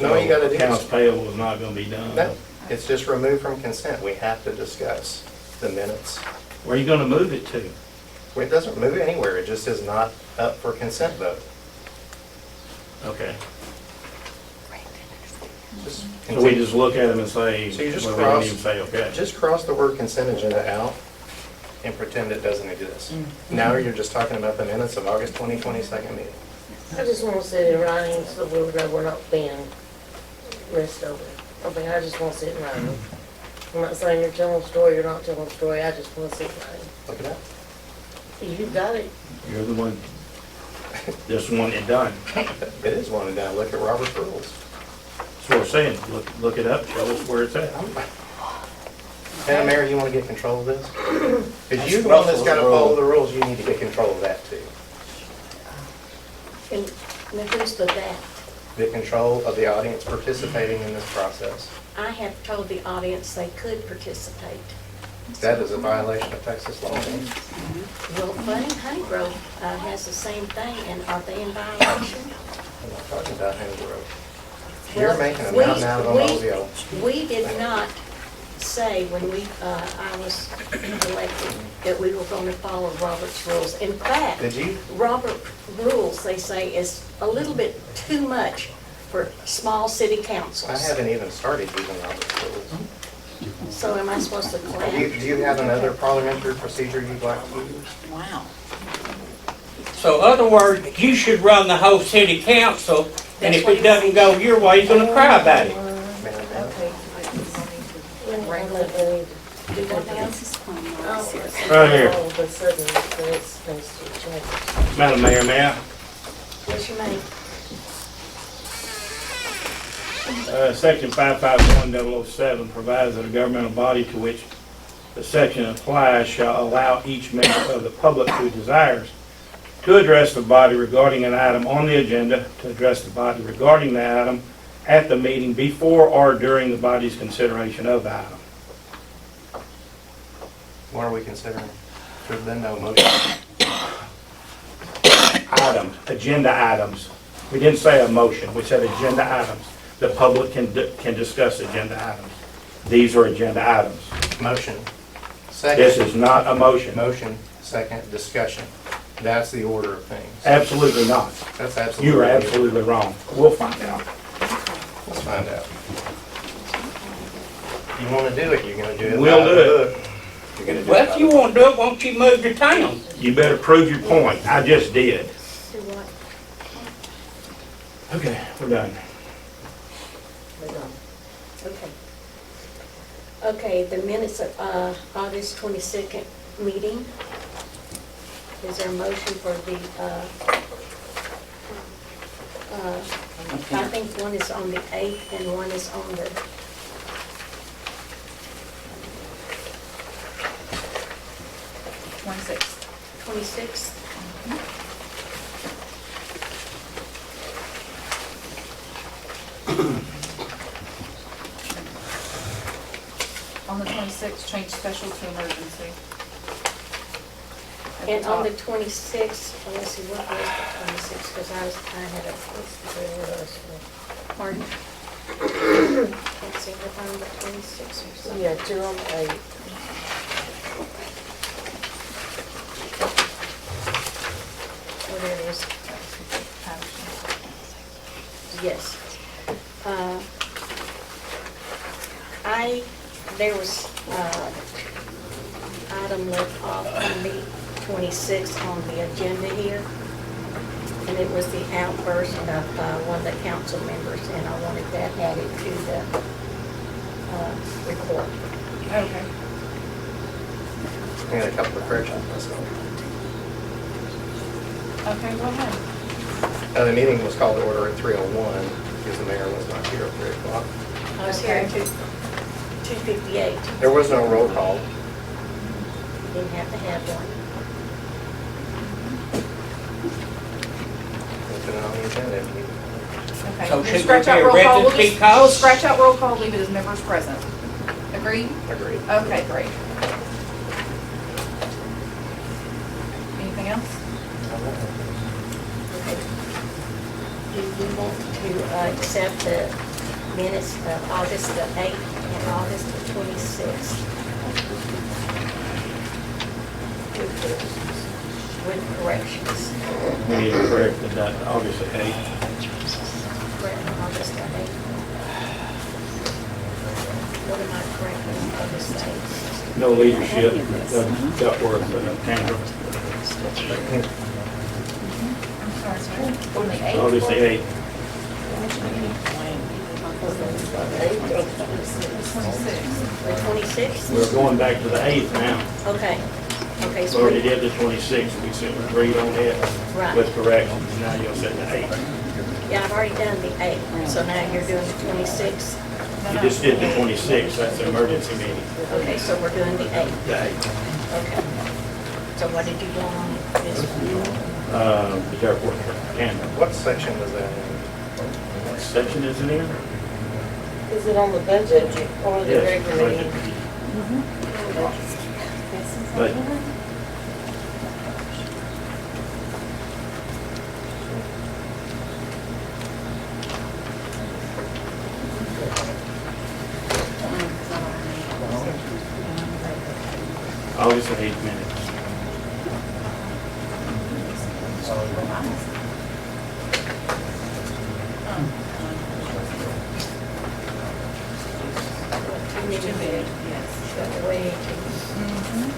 No, you gotta do Accounts this. payable is not gonna be done. No, it's just removed from consent. We have to discuss the minutes. Where are you gonna move it to? Well, it doesn't move anywhere. It just is not up for consent vote. Okay. Just So we continue. just look at them and say, So you just well, we don't cross- even say, okay. Just cross the word consent agenda out and pretend it doesn't exist. Now you're just talking about the minutes of August 2020 second meeting. I just want to see it in writing so we're not being messed over. I mean, I just want to see it in writing. I'm not saying you're telling a story, you're not telling a story, I just want to see it in writing. Look it up. You got it. You're the one, just want it done. It is one and done. Look at Robert's rules. That's what we're saying, look it up, show us where it's at. Madam Mayor, you want to get control of this? Because you're the one that's got to follow the rules, you need to get control of that too. And now who's the that? The control of the audience participating in this process. I have told the audience they could participate. That is a violation of Texas law. Well, Bunny Honey Grove has the same thing, and are they in violation? I'm not talking about Honey Grove. You're making a We- mountain out of a we- molehill. We did not say when I was elected that we were going to follow Robert's rules. In fact, Did you? Robert rules, they say, is a little bit too much for small city councils. I haven't even started using Robert's rules. So am I supposed to Do clap? you have another parliamentary procedure you'd like to use? Wow. So other words, you should run the whole city council, and if it doesn't go your way, you're gonna cry about it. Madam Mayor? Okay. Do what now? Right here. All of a sudden, it's supposed to change. Madam Mayor, may I? What's your name? Section 551007 provides that a governmental body to which the section applies shall allow each member of the public who desires to address the body regarding an item on the agenda, to address the body regarding the item at the meeting before or during the body's consideration of the item. What are we considering? There's been no motion. Items, agenda items. We didn't say a motion, we said agenda items. The public can discuss agenda items. These are agenda items. Motion. This Second. is not a motion. Motion, second, discussion. That's the order of things. Absolutely not. That's absolutely. You are absolutely wrong. We'll find out. Let's find out. You want to do it, you're going to do it. We'll by the do it. book. You're going to do it. Well, by if the you book. wanna do it, won't you move to town? You better prove your point. I just did. Do what? Okay, we're done. Okay. Okay, the minutes of August 22nd meeting. Is there a motion for the, I think one is on the 8th and one is on the, 26. 26th? On the 26th, change special to emergency. At the And on the top. 26th, let's see, what was the 26th, because I had a, pardon? Can't seem to find the 26th or something. Yeah, 2 on 8. Oh, there it is. Yes. There was, item left off on the 26th on the agenda here. And it was the outburst of, one of the council members, and I wanted that added to the, report. Okay. I got a couple of corrections myself. Okay, go ahead. The meeting was called to order at 3:01 because the mayor was not here at 3 o'clock. I was here at 2:58. There was no roll call. Didn't have to have one. Put it on the agenda. Okay. So We'll should scratch there out be a roll call. We'll register just- call? We'll scratch out roll call, leave it as members present. Agreed? Agreed. Okay, great. Anything else? Okay. Do you want to accept the minutes of August the 8th and August the 26th? With corrections. We need to correct that August 8th. August the 8th. What am I correct on August the 8th? No leadership, Duckworth, Canberra, I'm sorry, sir. On the 8th? August the 8th. The 26th? We're going back to the 8th now. Okay. Okay, We so already did the 26th, we said we agreed on it Right. with corrections, now you'll say the 8th. yeah, I've already done the 8th, so now you're doing the 26th. You just did the 26th, that's the emergency meeting, Okay, so we're doing the 8th. the 8th. Okay. So what did you do on this one? The Duckworth, Canberra. What section was that in? What section is it in? Is it on the budget or the Yes, regular budget. meeting? But August the 8th minutes. Too big. Yes. Got way too.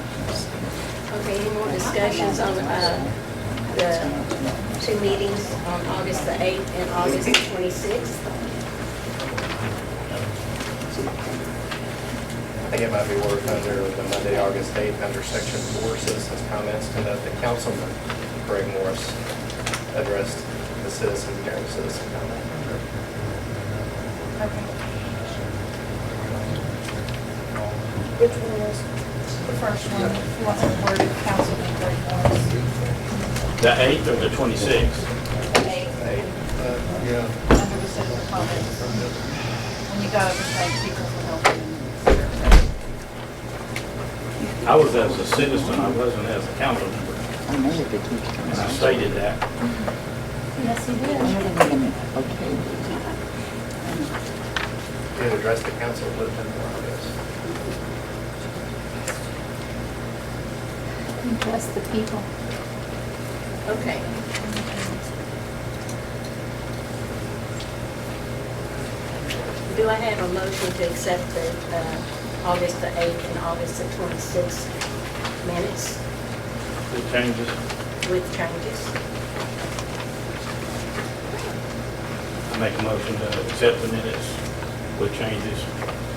Okay, any more discussions on the two meetings on August the 8th and August the 26th? I think it might be worth under the Monday, August 8th, under section 4, citizens' comments, to note that Councilman Greg Morris addressed the citizens during citizen comment. Okay. Which one was? The first one, you want the word of Councilman Greg Morris. The 8th or the 26th? Yeah. Under the citizen comments. When you go over and thank people for helping. I was as a citizen, I wasn't as a council member, I know that they keep and I stated that. Yes, he did. Okay. Did address the council a little bit more, I guess. Impress the people. Okay. Do I have a motion to accept the August the 8th and August the 26th minutes The changes. with changes? I make a motion to accept the minutes with changes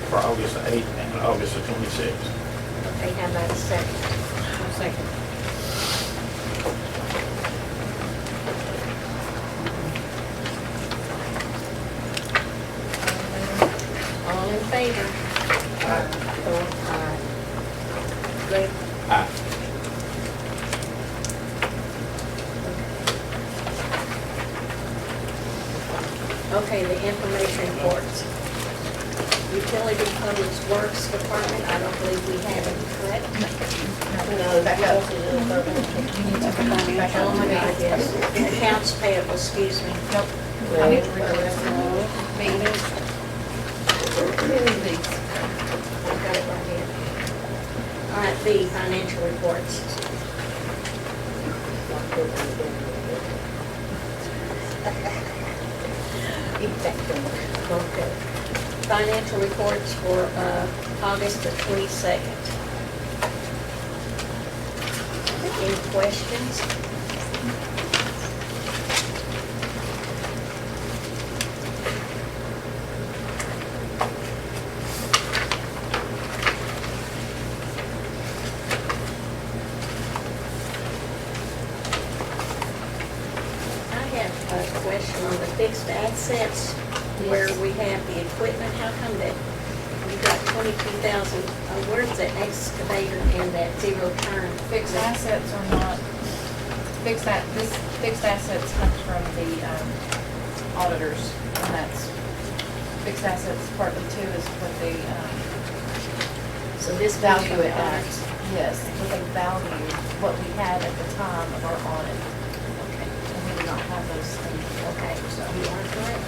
for August the 8th and August the 26th. Okay, how about a second? Second. All in favor? Thor, aye. Greg? Aye. Okay, the information reports. Utility Public Works Department, I don't believe we have any, correct? No, Back up. Chelsea did the third one. Back Oh up. my God, yes. Accounts payable, excuse me. Nope. I need to read this. These. I've got it right here. All right, B, financial reports. Okay. Financial reports for August the 22nd. Any questions? I have a question on the fixed assets where we have the equipment. How come that you got 22,000? Where's the excavator and that zero turn? Fixed assets are not, this fixed assets comes from the auditors, and that's, fixed assets partly too is what they So this value it at. at. Yes, what they value, what we had at the time of our audit, Okay, and we do not have those things. okay, so you are correct.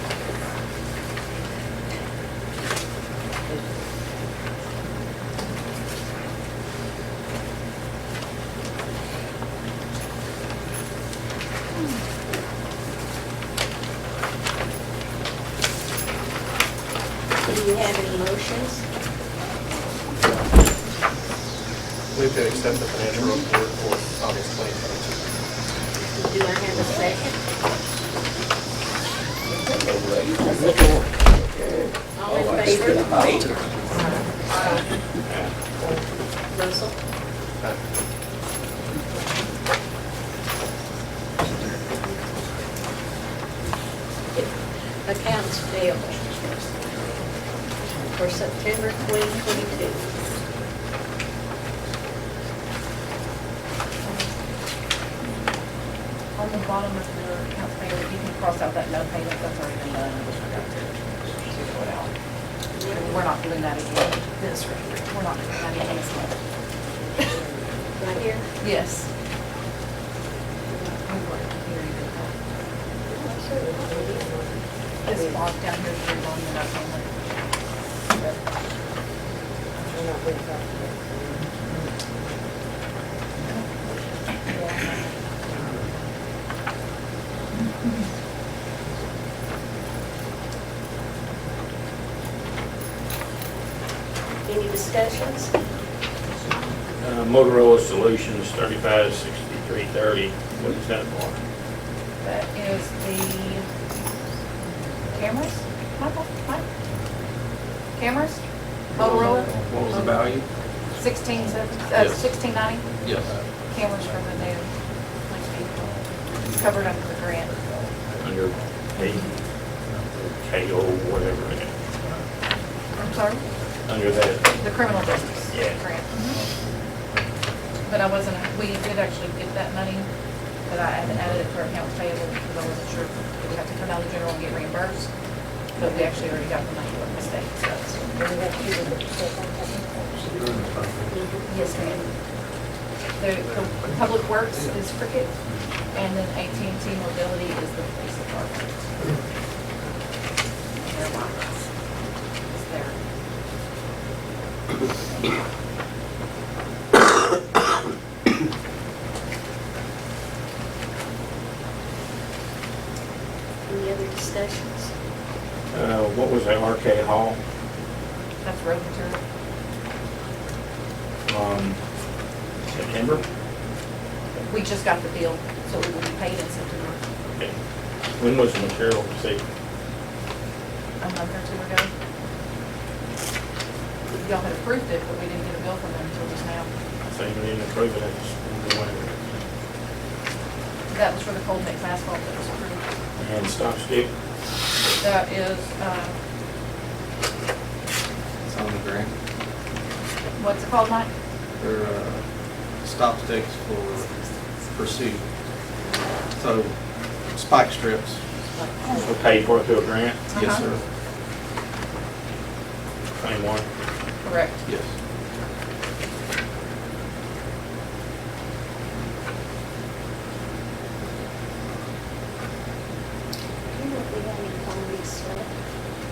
Do you have any motions? Move to accept the financial report for August 2022. Do I have a second? All in favor? Russell? Accounts payable for September 2022. On the bottom of your accounts payable, you can cross out that no payment, that's already been done, I just forgot to throw it out. We're not doing that again. This right here. We're not doing that again this month. Right here? Yes. This box down here is your loan that I payment. Any discussions? Motorola Solutions 356330, what is that for? That is the cameras, Michael, Mike? Cameras, Motorola, What was the value? 1690, Yes. cameras for the new police vehicle. It's covered under the grant. Under KO, whatever it is. I'm sorry, Under that, the criminal justice Yeah. grant. But I wasn't, we did actually get that money, but I had added it to our accounts payable because I wasn't sure if we have to come out of the general and get reimbursed. But we actually already got the money from the state, so. Yes, ma'am. The Public Works is Cricket, and then AT&T Mobility is the police department. Their office is there. Any other discussions? what was that, Arcade Hall? That's road material. September? We just got the bill, so it will be paid in September, Okay. When was the material received? a month or two ago. Y'all had approved it, but we didn't get a bill from them until just now. So you didn't approve it, I just wondered when. That was for the cold mix asphalt that was approved. And stop stick? That is, It's on the grant. what's it called, Mike? They're stop sticks for pursuit. So spike strips. So paid for through a grant? Yes, sir. Same one? Correct. Yes. Do you know if we have any comments left?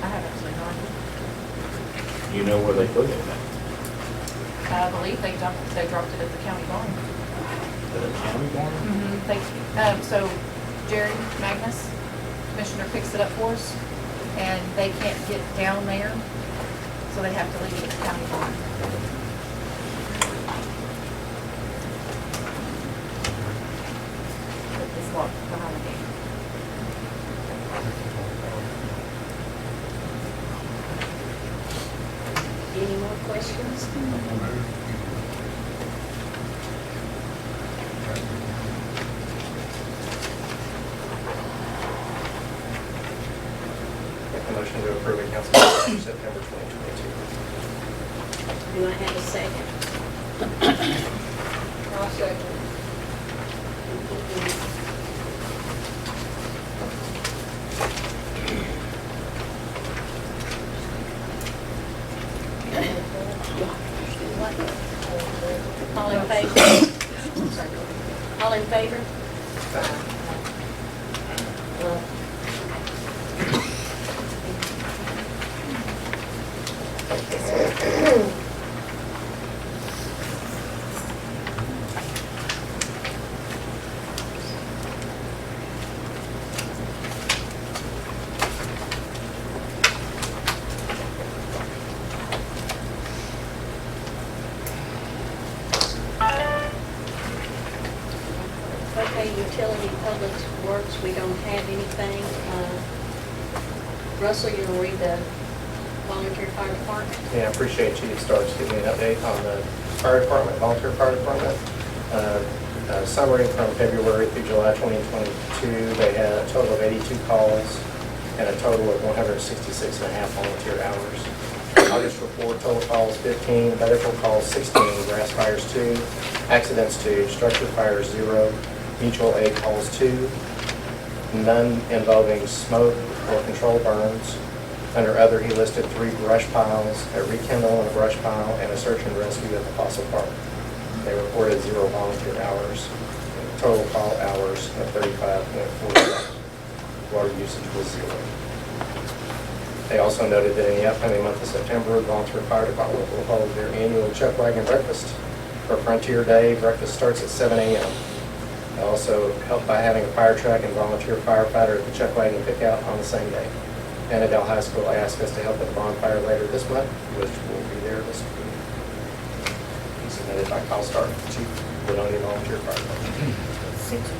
I have actually no idea. You know where they put it at? I believe they dropped it at the county barn. The county barn? So Jerry Magnus, commissioner, picks it up for us, and they can't get down there, so they have to leave it at the county barn. It's locked behind the gate. Any more questions? Make a motion to approve accounts payable for September 2022. Do I have a second? I'll second. All in favor? All in favor? Okay, utility public works, we don't have anything. Russell, you gonna read the volunteer fire department? Yeah, I appreciate Chief Starks giving me an update on the fire department, volunteer fire department. Summary from February through July 2022, they had a total of 82 calls and a total of 166 and a half volunteer hours. August report, total calls 15, medical calls 16, grass fires 2, accidents 2, structure fires 0, mutual aid calls 2, none involving smoke or controlled burns. Under other, he listed 3 brush piles, a rekindle and a brush pile, and a search and rescue at the Fossil Park. They reported 0 volunteer hours, total call hours of 35.4. Water usage was 0. They also noted that in the upcoming month of September, the volunteer fire department will hold their annual chuck wagon breakfast for Frontier Day. Breakfast starts at 7 a.m. They also help by having a fire truck and volunteer firefighter at the chuck wagon pickout on the same day. Annandale High School asked us to help at the bonfire later this month, which will be there this week. Submitted by Kyle Stark, Chief Ladonia Volunteer Fire Department. 6 or 16?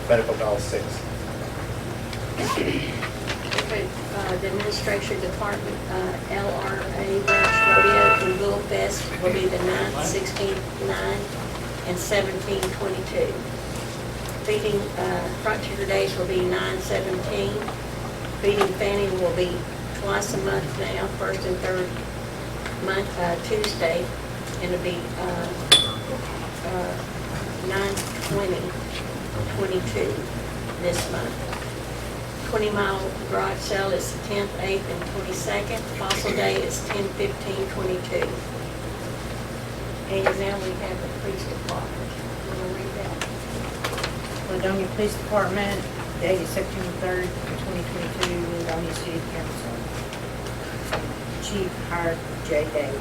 Medical call 6. Okay, the administration department, LRA Ranch Rodeo and Bull Fest will be the 9th, 16th, 9th, and 17/22. Feeding Frontier Days will be 9/17. Feeding Fanning will be twice a month now, first and third month, Tuesday, and it'll be 9/20/22 this month. 20-mile garage sale is the 10th, 8th, and 22nd. Fossil Day is 10/15/22. And now we have the police department. You want to read that? Ladonia Police Department, dated September 3rd, 2022, Ladonia City Council. Chief hired J. Day.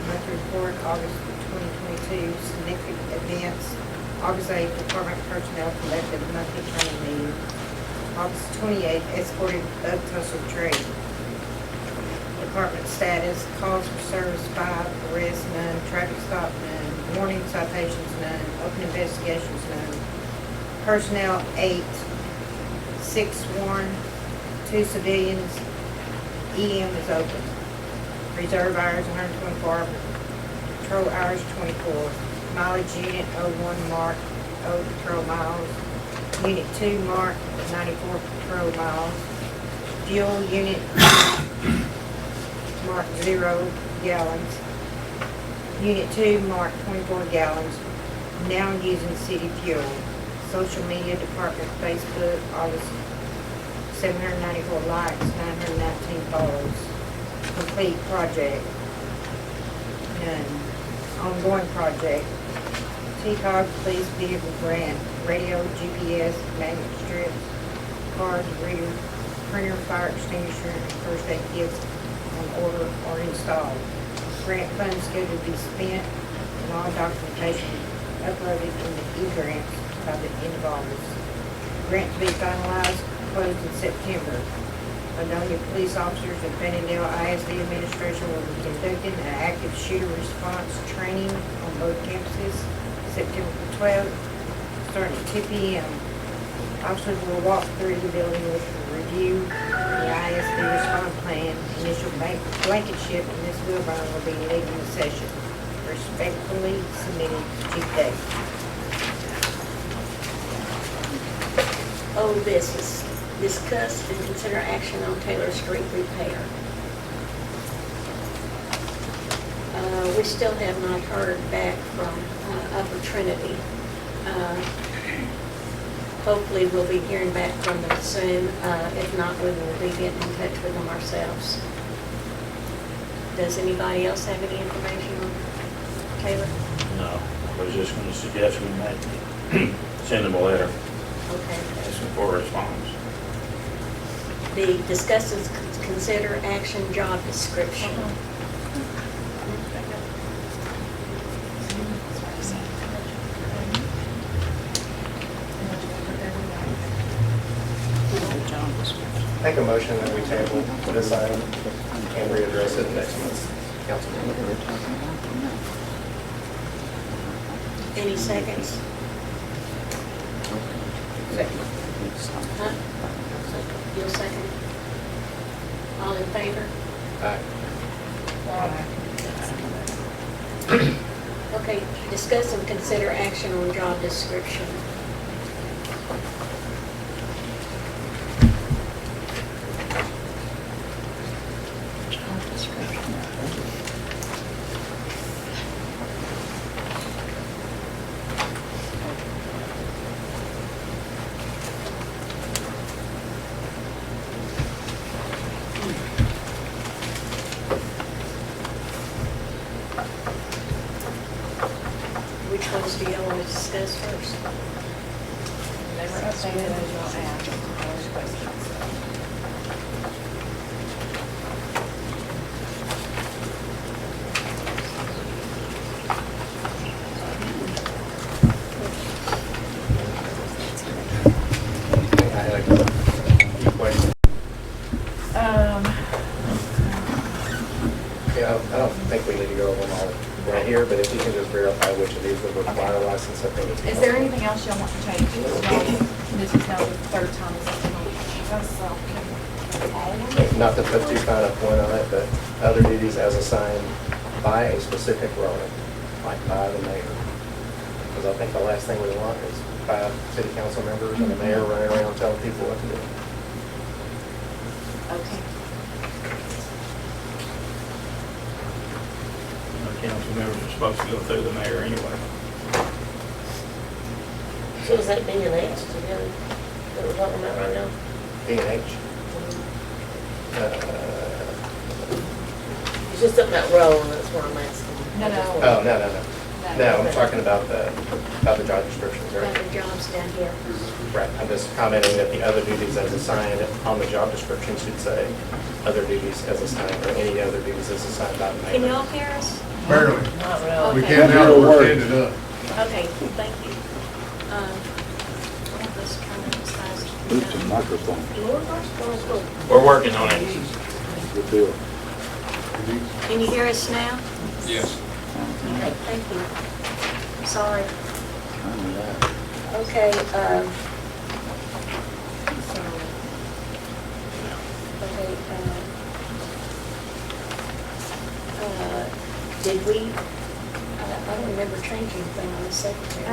Monthly report, August 2022, significant events. August 8th, Department personnel conducted monthly training meeting. August 28th, escorted bug tussle trade. Department status, calls for service 5, arrests none, traffic stop none, warning citations none, open investigations none. Personnel 8, 6 sworn, 2 civilians, EM is open. Reserve hours 124, patrol hours 24. Mileage unit 01 mark, 0 patrol miles. Unit 2 mark, 94 patrol miles. Fuel unit mark 0 gallons. Unit 2 mark 24 gallons. Now using city fuel. Social media department, Facebook, August 794 likes, 919 follows. Complete project, none. Ongoing project, TCOG police vehicle grant, radio, GPS, magnet strips, cards, reader, printer, fire extinguisher, and first aid kits on order or installed. Grant funds scheduled to be spent and all documentation uploaded in the e-grants by the end of August. Grant to be finalized, closed in September. Ladonia police officers and Fannindale ISD administration will be conducting an active shooter response training on both campuses September 12th, starting at 2 p.m. Officers will walk through the building with a review the ISD response plan. Initial blanket ship and Ms. Wilburn will be leading the session. Respectfully submitted, Chief Day. Old business, discuss and consider action on Taylor Street repair. We still have not heard back from Upper Trinity. Hopefully we'll be hearing back from them soon. If not, we will be getting in touch with them ourselves. Does anybody else have any information on Taylor? No, I was just gonna suggest we might send them a letter Okay. asking for a response. The discuss and consider action job description. Make a motion that we table this item and readdress it next month. Councilman. Any seconds? Huh? You'll second? All in favor? Aye. Okay, discuss and consider action on job description. Which ones do y'all want to discuss first? They were updated as y'all asked, those questions. I had a few questions. Yeah, I don't think we need to go over them all right here, but if you can just verify which of these would require a license, I think it's. Is there anything else y'all want to change? This is now the third time this has been on. Not to put too fine a point on it, but other duties as assigned by a specific role, like by the mayor. Because I think the last thing we want is 5 city council members and the mayor running around telling people what to do. Okay. Council members are supposed to go through the mayor anyway. So is that B and H together that we're talking about right now? D&H. It's just something about role, and that's what I'm asking. No, no. Oh, no. No, I'm talking about the job descriptions, Got right? the jobs down here. Right, I'm just commenting that the other duties as assigned on the job description should say other duties as assigned, or any other duties as assigned by the mayor. Can y'all hear us? Barely. Not really. We Okay. can't now, we're standing up. Okay, thank you. Let's turn it size. Boots and microphone. We're working on it. Good deal. Can you hear us now? Yes. Okay, thank you. Sorry. Okay, did we, I don't remember changing anything on the secretary.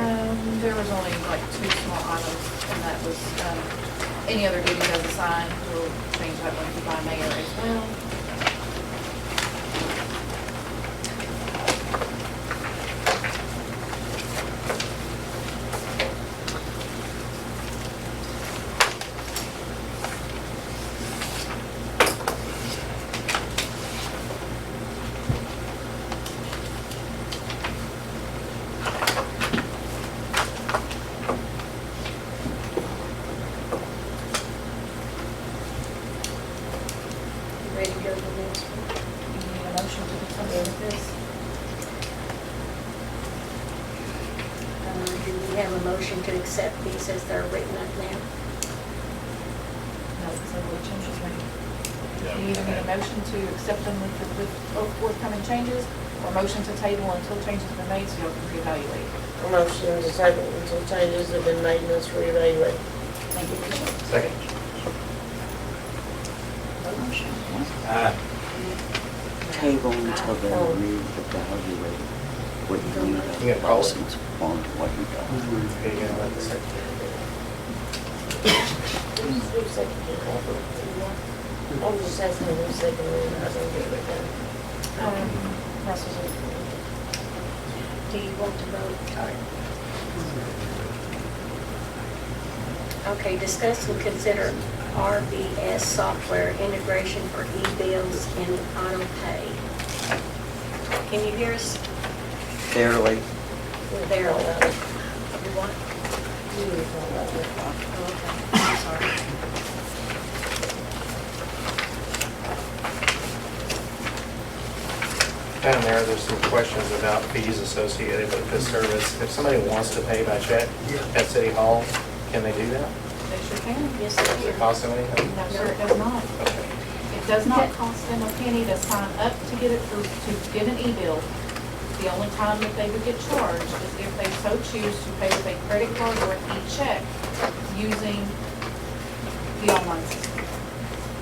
There was only like 2 small items, and that was, any other duties as assigned, we'll change that one to by mayor as well. Ready to go to the next one? You need a motion to do something with this? Do we have a motion to accept these as they're written up now? No, because there were changes made. You either need a motion to accept them with forthcoming changes, or a motion to table until changes have been made so y'all can reevaluate. A motion to table until changes have been made and let's reevaluate. Thank you. Second. Table until they reevaluate what you need You a gonna call it? license on what you got. Okay, you're gonna let the secretary do Who's second? I'm just asking who's second, and I don't get it done. Russell's. Do you want to vote? Okay, discuss and consider RBS software integration for e-bills and auto pay. Can you hear us? Barely. There. You what? Oh, okay, I'm sorry. Down there's some questions about fees associated with this service. If somebody wants to pay by check at City Hall, can they do that? They sure can. Yes, Does it sir. cost them anything? No, sir, it does not. Okay. If It does not cost them a penny to sign up to get it, to get an e-bill. The only time that they would get charged is if they so choose to pay with a credit card or an e-check using the online system.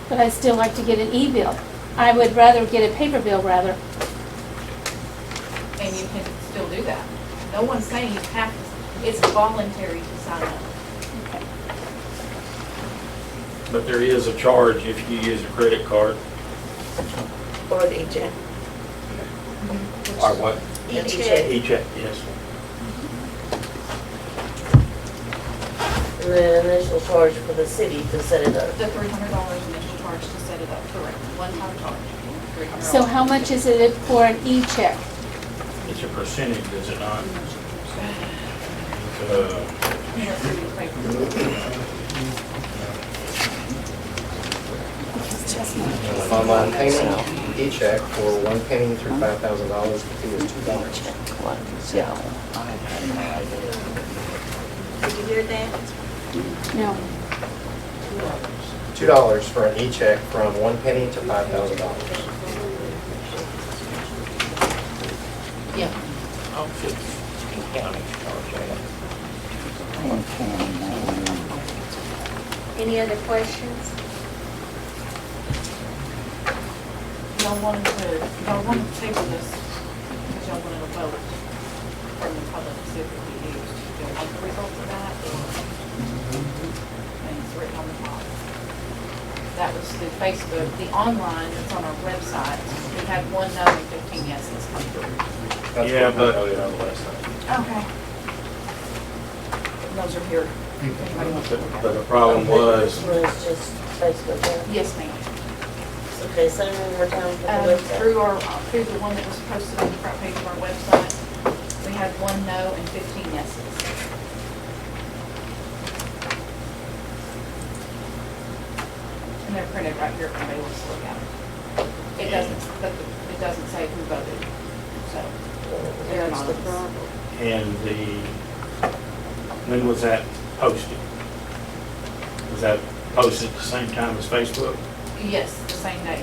But I'd still like to get an e-bill. I would rather get a paper bill rather. And you can still do that. No one's saying you have to, it's voluntary to sign up. Okay. But there is a charge if you use a credit card. Or the e-check. Or what? E-check. E-check, yes. And then initial charge for the city to set it up. The $300 initial charge to set it up, correct, one-time charge, $300. So how much is it for an e-check? It's a percentage, is it not? Online payment, e-check for 1 penny through $5,000, the fee is $2. Yeah. Did you hear that? No. $2 for an e-check from 1 penny to $5,000. Yeah. Any other questions? Y'all wanted to table this because y'all wanted a vote from the public to see if it could be used. Do you want the results of that? And it's written on the top. That was the Facebook, the online that's on our website. We had 1 no and 15 yeses come through. That's Yeah, what I but- noted on the website. Okay. Those are here. If anybody wants to look at But it. the problem was, This one is just Facebook, yeah. Yes, ma'am. Okay, say one more time for the website. Through the one that was posted on the front page of our website, we had 1 no and 15 yeses. And they're printed right here if anybody wants to look at it. It doesn't say who voted, so they're That's the anonymous. problem. and when was that posted? Was that posted at the same time as Facebook? Yes, the same day.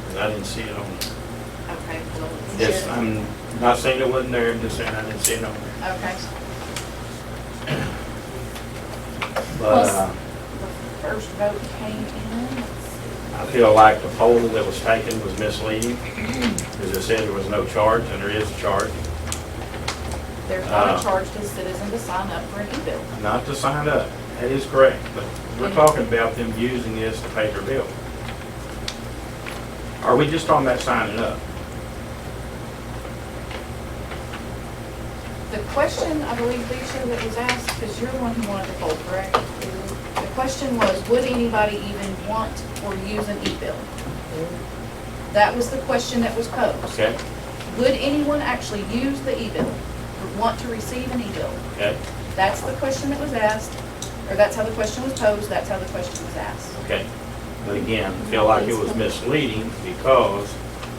'Cause I didn't see it on there. Okay, well, Yes, I'm not saying it wasn't there, I'm just saying I didn't see it on there. okay. But, The first vote came in, let's see. I feel like the poll that was taken was misleading, because it said there was no charge, and there is a charge, There's not a charge to the citizen to sign up for an e-bill. not to sign up. That is correct, but we're talking about them using this to pay their bill. Are we just talking about signing up? The question, I believe, Lisa, that was asked, because you're the one who wanted the poll, correct? The question was, would anybody even want or use an e-bill? That was the question that was posed. Okay, Would anyone actually use the e-bill, or want to receive an e-bill? okay, That's the question that was asked, or that's how the question was posed, that's how the question was asked. okay. But again, I feel like it was misleading because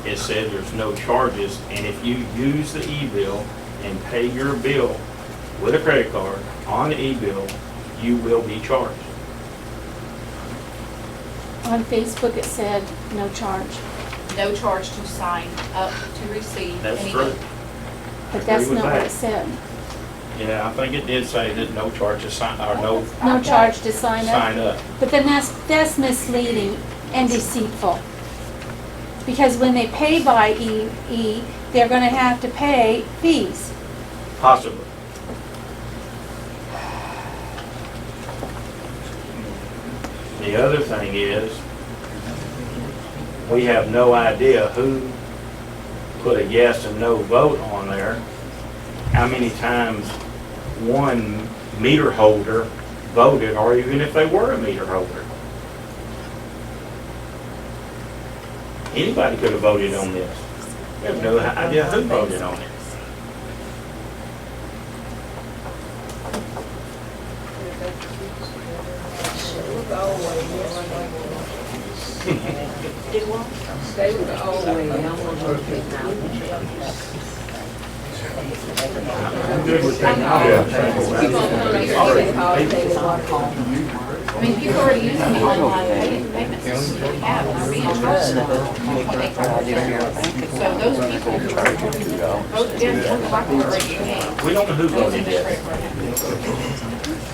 it said there's no charges, and if you use the e-bill and pay your bill with a credit card on the e-bill, you will be charged. On Facebook, it said no charge. No charge to sign up to receive That's any. true. But that's Agree with not what that. it said. Yeah, I think it did say that no charge to sign, or no No charge to sign up. sign up. But then that's misleading and deceitful. Because when they pay by they're gonna have to pay fees. Possibly. The other thing is, we have no idea who put a yes and no vote on there, how many times one meter holder voted, or even if they were a meter holder. Anybody could have voted on this. We have no idea who voted on it. Do what? Stay with the old way, I'm gonna go pick now. I'm good with that. You gonna come here and call it, they will walk home. I mean, people are using the online payment system that we have, and are being charged $1.85. So those people who voted yes, look like we're already paying. We don't know who Goes voted into yes. Fred Brown.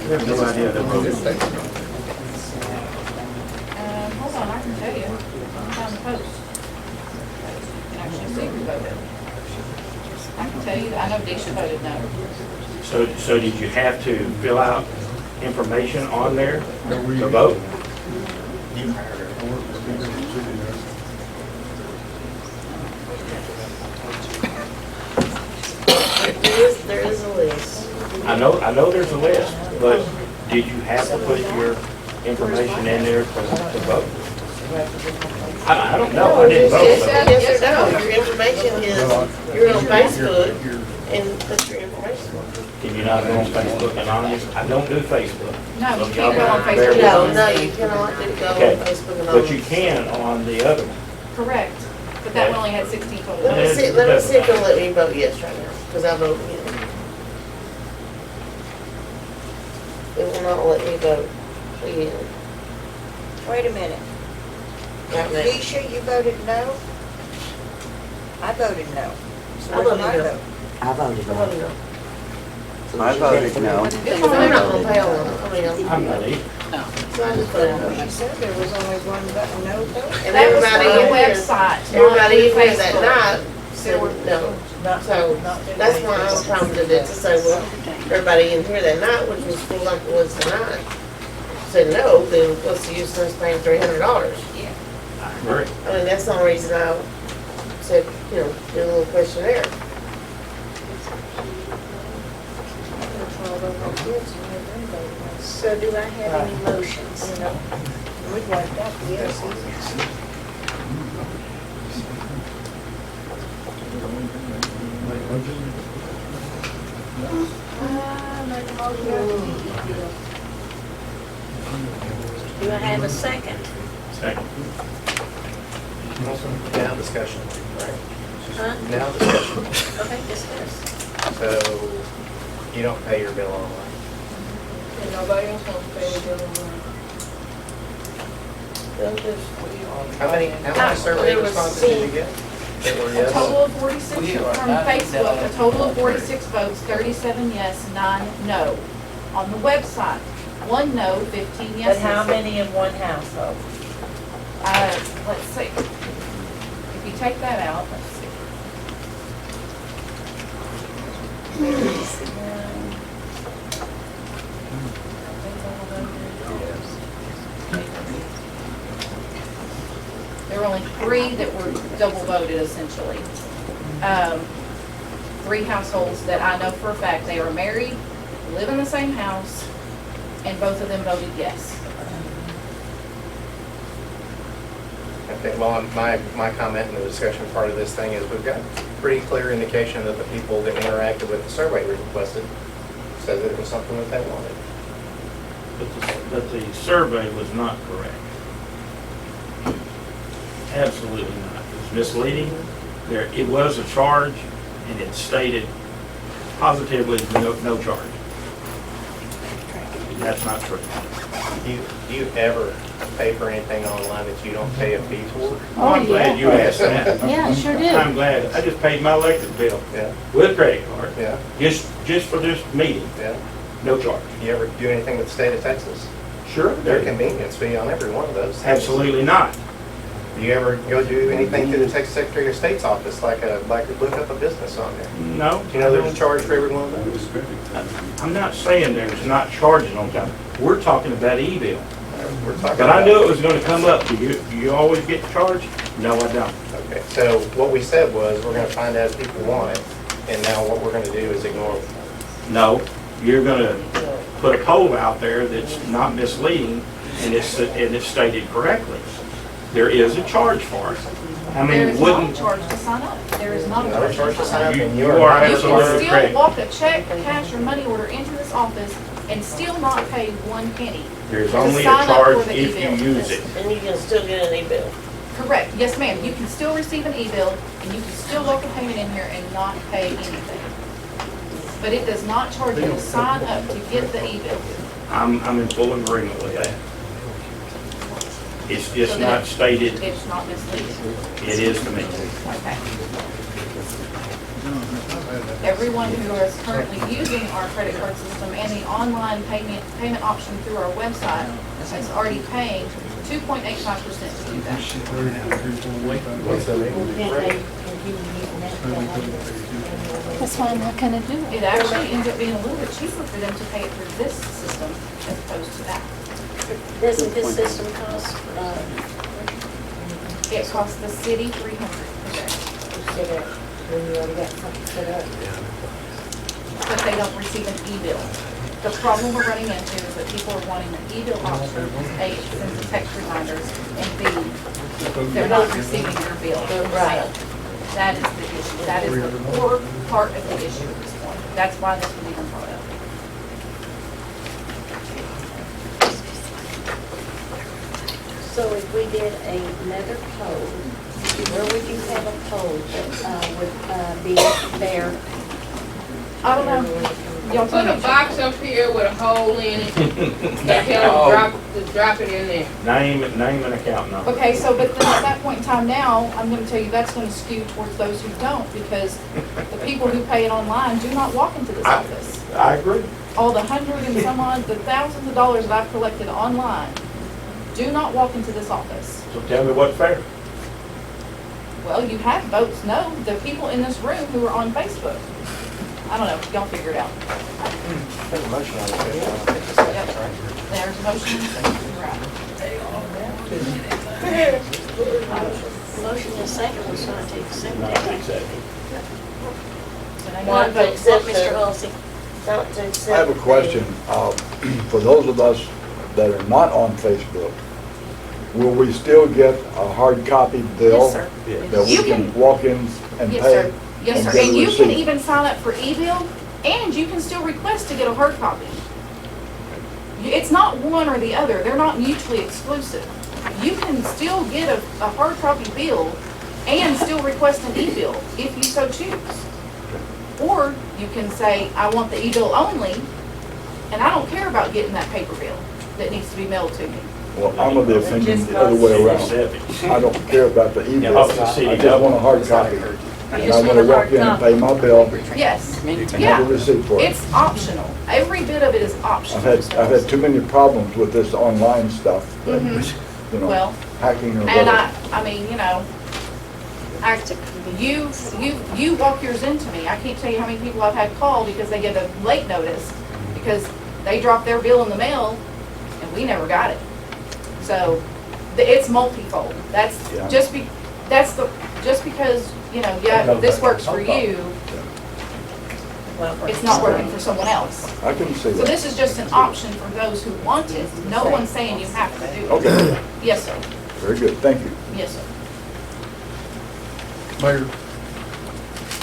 We have no idea that voted. Hold on, I can tell you, on the post. You can actually see who voted. I can tell you, I know Deisha voted no. So did you have to fill out information on there to vote? There is a list. I know there's a list, but did you have to put your information in there to vote? I don't know, I didn't vote. Yes or no, your information is, you're on Facebook and put your information. Can you not go on Facebook Anonymous? I don't do Facebook. No, So you y'all can't go on better bear Facebook. with No, me. you cannot do go Okay, on Facebook and but you can on the other one. Correct, but that one only had 16 total Let me votes. see if it'll let me vote yes right now, because I vote yes. It will not let me vote again. Wait a minute. Right now. Keisha, you voted no? I voted no. So I where's voted my no. vote? I voted I voted no. no. I voted no. Because I'm not gonna pay on them, I'm not either. so I just voted no. She said there was only one vote, no vote. And That was everybody for the in here, website, not everybody in through here that Facebook. night said no. So that's why I was prompted it to say, well, everybody in here that night, which was full like it was tonight, said no, then what's the use of us paying $300? I agree. I mean, that's the only reason I said, do a little questionnaire. So do I have any motions? We'd like that, yes. Do I have a second? Second. Now discussion, right? Huh? Now discussion. Okay, discuss. So you don't pay your bill online. And nobody else wants to pay the bill online. How many survey responses did you get? That were A yes? total of 46 from Facebook, a total of 46 votes, 37 yes, 9 no. On the website, 1 no, 15 yeses. But how many in one household? Let's see. If you take that out, let's see. There were only 3 that were double voted essentially. 3 households that I know for a fact, they are married, live in the same house, and both of them voted yes. Okay, well, my comment in the discussion part of this thing is we've got pretty clear indication that the people that interacted with the survey we requested said that it was something that they wanted. But the survey was not correct. Absolutely not. It was misleading. It was a charge, and it stated positively no charge. That's not true. Do you ever pay for anything online that you don't pay a fee for? Oh, I'm glad you asked that. Yeah, sure do. I'm glad. I just paid my electric bill Yeah, with a credit card, yeah, just for this meeting, yeah. no charge. You ever do anything with the state of Texas? Sure. There's a convenience fee on every one of those things. Absolutely not. Do you ever go do anything through the Texas Secretary of State's office, like look up a business on there? No. Do you know there's a charge for every one of those? I'm not saying there's not charging on time. We're talking about e-bill. We're talking But I about- knew it was gonna come up. Do you always get charged? No, I don't. Okay, so what we said was, we're gonna find out if people want it, and now what we're gonna do is ignore them. No, you're gonna put a poll out there that's not misleading and it's stated correctly. There is a charge for it. I There mean, is not a wouldn't, charge to sign up. There is not a No charge to sign up, and You you are are not You absolutely can correct. still walk a check, cash, or money order into this office and still not pay 1 penny. there's to only a sign up charge for the if you e-bill. use it. And you can still get an e-bill. Correct, yes ma'am, you can still receive an e-bill and you can still walk a payment in here and not pay anything. But it does not charge you to sign up to get the e-bill. I'm in full agreement with that. It's just So not then stated, It's not misleading. it is to me. Okay. Everyone who is currently using our credit card system and the online payment option through our website is already paying 2.85% to do that. What's the name? That's why I'm not gonna do it. It actually ends up being a little bit cheaper for them to pay it through this system as opposed to that. Doesn't this system cost, It costs the city $300 per day, Set up, when you already got something set up. but they don't receive an e-bill. The problem we're running into is that people are wanting an e-bill option, A, it sends the text reminders, and B, they're not receiving their bill. Right. That is the issue. That is the core part of the issue at this point. That's why this was even brought up. so if we did another poll, where would you have a poll that would be there? I don't know. Y'all Put tell a me. box up here with a hole in it, and tell them drop it in there. Name and account number. Okay, so, but then at that point in time now, I'm gonna tell you that's gonna skew towards those who don't, because the people who pay it online do not walk into this office. I agree. All the hundred and some odd, the thousands of dollars that I've collected online, do not walk into this office. So tell me what's fair. Well, you have votes, no, the people in this room who are on Facebook. I don't know, y'all figure it out. There's a motion on the table. Yep. There's a motion, right. Motion and second, was not to accept Not it. accepted. So now you Not vote. to accept Mr. the, Halsey. not to accept. I have a question. For those of us that are not on Facebook, will we still get a hard copy bill? Yes, sir. That we You can can- walk in and Yes, pay? sir. Yes, and sir. get a And you can receipt? even sign up for e-bill, and you can still request to get a hard copy. It's not one or the other. They're not mutually exclusive. You can still get a hard copy bill and still request an e-bill if you so choose. Or you can say, I want the e-bill only, and I don't care about getting that paper bill that needs to be mailed to me. Well, I'm of the opinion the other way around. I don't care about the e-bill. Yeah, the city I just want a hard copy. And I want to walk in and pay my bill Yes, and have a yeah. receipt for it. It's optional. Every bit of it is optional. I've had too many problems with this online stuff, that, you know, Well, hacking or and whatever. I mean, you know, you walk yours into me. I can't tell you how many people I've had call because they get a late notice because they dropped their bill in the mail and we never got it. So it's multifold. That's Yeah. just because, you know, yeah, this works for you, it's not working for someone else. I can see So that. this is just an option for those who want it. No one's saying you have to do it. Okay, Yes, sir. very good, thank you. Yes, sir. Mayor,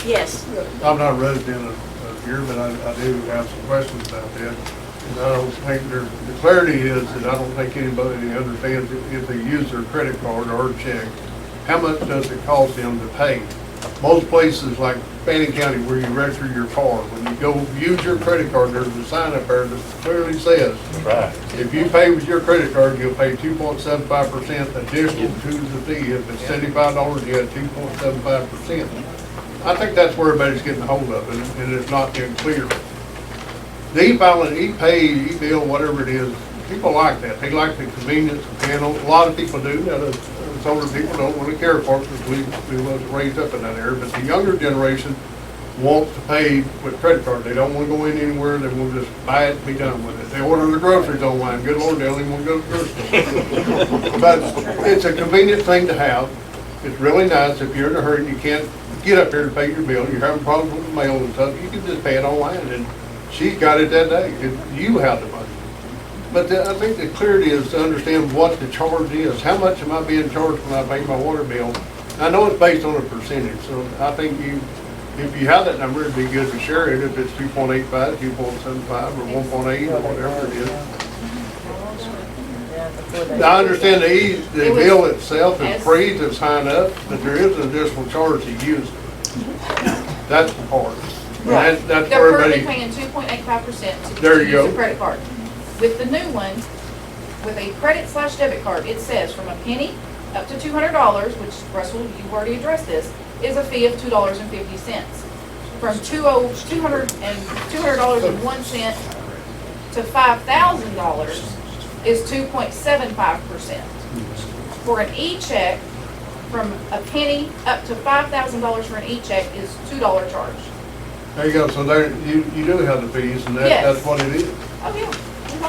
Yes. I'm not a resident of here, but I do have some questions about that. And I don't think the clarity is that I don't think anybody understands if they use their credit card or check, how much does it cost them to pay? Most places like Fannin County where you register your car, when you go use your credit card, there's a sign up there that clearly says, Right. if you pay with your credit card, you'll pay 2.75% additional to the fee. If it's $75, you have 2.75%. I think that's where everybody's getting a hold of it, and it's not getting clear. The e-filing, e-pay, e-bill, whatever it is, people like that. They like the convenience of paying. A lot of people do. Some older people don't want to care for it because we wasn't raised up in that area. But the younger generation wants to pay with credit card. They don't want to go in anywhere. They want to just buy it and be done with it. They order their groceries online. Good Lord, they don't even want to go to the grocery store. But it's a convenient thing to have. It's really nice if you're in a hurry and you can't get up here to pay your bill. You're having problems with the mail and stuff. You can just pay it online, and she's got it that day. You have the money. But I think the clarity is to understand what the charge is. How much am I being charged when I pay my water bill? I know it's based on a percentage, so I think if you have that number, it'd be good to share it. If it's 2.85, 2.75, or 1.8, or whatever it is. Now, I understand the bill itself is free to sign up, but there is an additional charge to use it. That's the part. Right. That's They're where currently everybody, paying 2.85% to There you use go. a credit card. With the new one, with a credit/debit card, it says from a penny up to $200, which Russell, you've already addressed this, is a fee of $2.50. From $200.01 to $5,000 is 2.75%. For an e-check, from a penny up to $5,000 for an e-check is $2 charge. There you go, so there, you do have the fees, and Yes. that's what it is. Oh, yeah.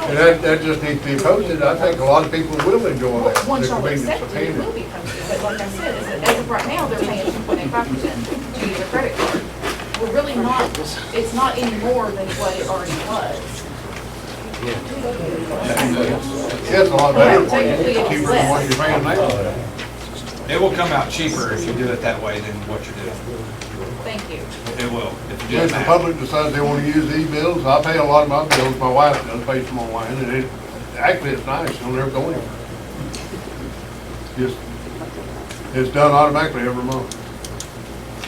And that just needs to be posted. I think a lot of people will enjoy that. Once the y'all convenience accept of it, it paying will be posted, but like I said, as of right now, they're paying 2.85% to use a credit card. We're really not, it's not any more than what it already was. Yeah, it's a lot better for you, it's cheaper than what you're paying now. It will come out cheaper if you do it that way than what you're doing. Thank you. It will, if you do it If the now. public decides they want to use e-bills, I pay a lot of my bills, my wife does, pays them online, and it, actually, it's nice, you'll never go anywhere. Just, it's done automatically every month.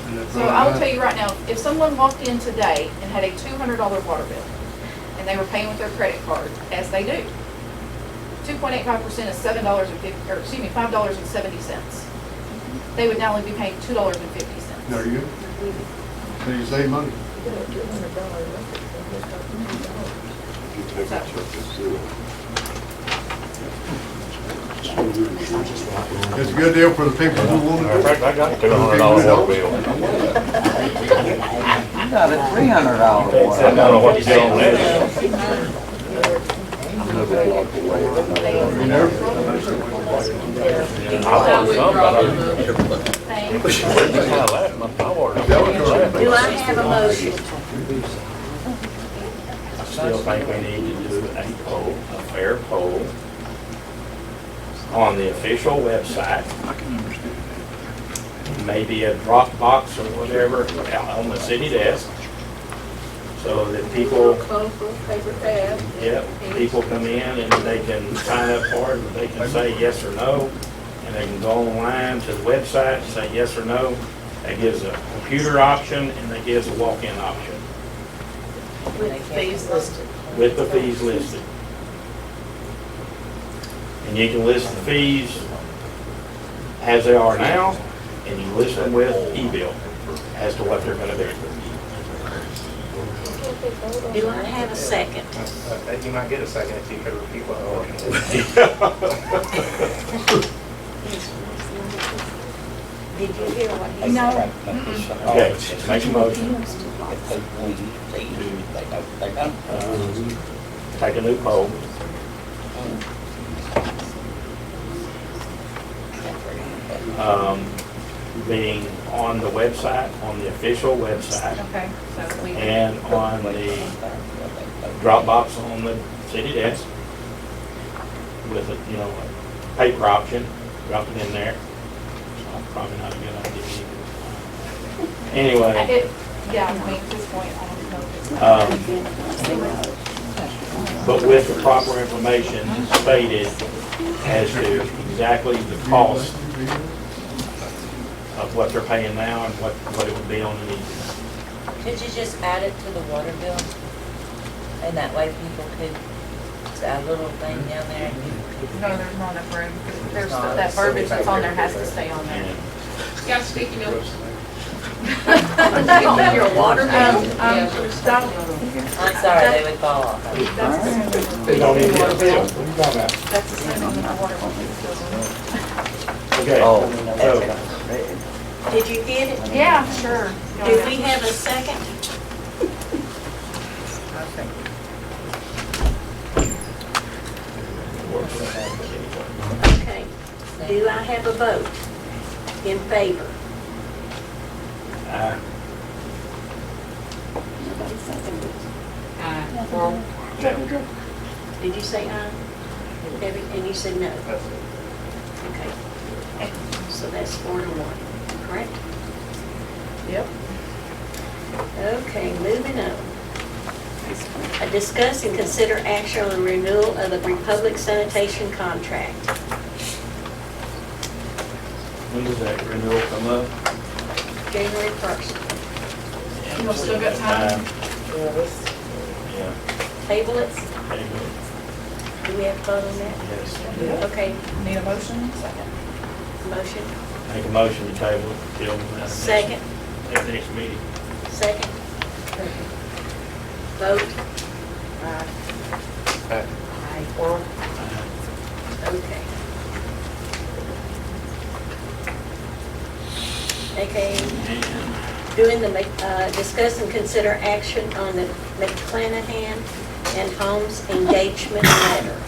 And it's So really I will nice. tell you right now, if someone walked in today and had a $200 water bill, and they were paying with their credit card, as they do, 2.85% is $5.70. They would now only be paying $2.50. There you go. So you save money. It's a good deal for the people who want to do it. I got a $200 water bill. You got a $300 I one. don't know what you get on that. I'll have some, but Do I have a motion? I still think we need to do a poll, a fair poll on the official website. Maybe a Dropbox or whatever out on the city desk. So that people, Paper tab. people come in and they can sign up for it, and they can say yes or no. And they can go online to the website and say yes or no. That gives a computer option and that gives a walk-in option With fees listed. with the fees listed. And you can list the fees as they are now, and you list them with e-bill as to what they're gonna be. Do I have a second? You might get a second if you could repeat what the motion is. Did you hear what he No. said? Okay, make a motion. Take a new poll. Being on the website, on the official website, Okay, so we. and on the Dropbox on the city desk with a, a paper option, drop it in there. Probably not a good idea either. Anyway, Yeah, I mean, at this point, I don't know if it's. but with the proper information stated as to exactly the cost of what they're paying now and what it would be on an easy. Could you just add it to the water bill? And that way people could, it's a little thing down there and you could. No, there's not enough room. There's, that verbiage that's on there has to stay on there. Got sticky notes. Your water bill? Stop. I'm sorry, they would fall off. They don't even get a bill. What are you talking about? That's the same on the water bill. Okay, Oh. so, Did you get it? Yeah, sure. Did we have a second? Okay. Do I have a vote in favor? Did you say aye? Debbie, and you said no? That's it. Okay. So that's 4-1, correct? Yep. Okay, moving on. Discuss and consider action on renewal of the Republic Sanitation contract. when does that renewal come up? January 1st. You've still got time? Yeah. Table it. Table it. Do we have to vote on that? Yes. Okay, Need a motion? Second. motion, Make a motion to table it till the second, next meeting. second. Vote. Okay. Okay, doing the, discuss and consider action on the McClanahan and Holmes engagement letter.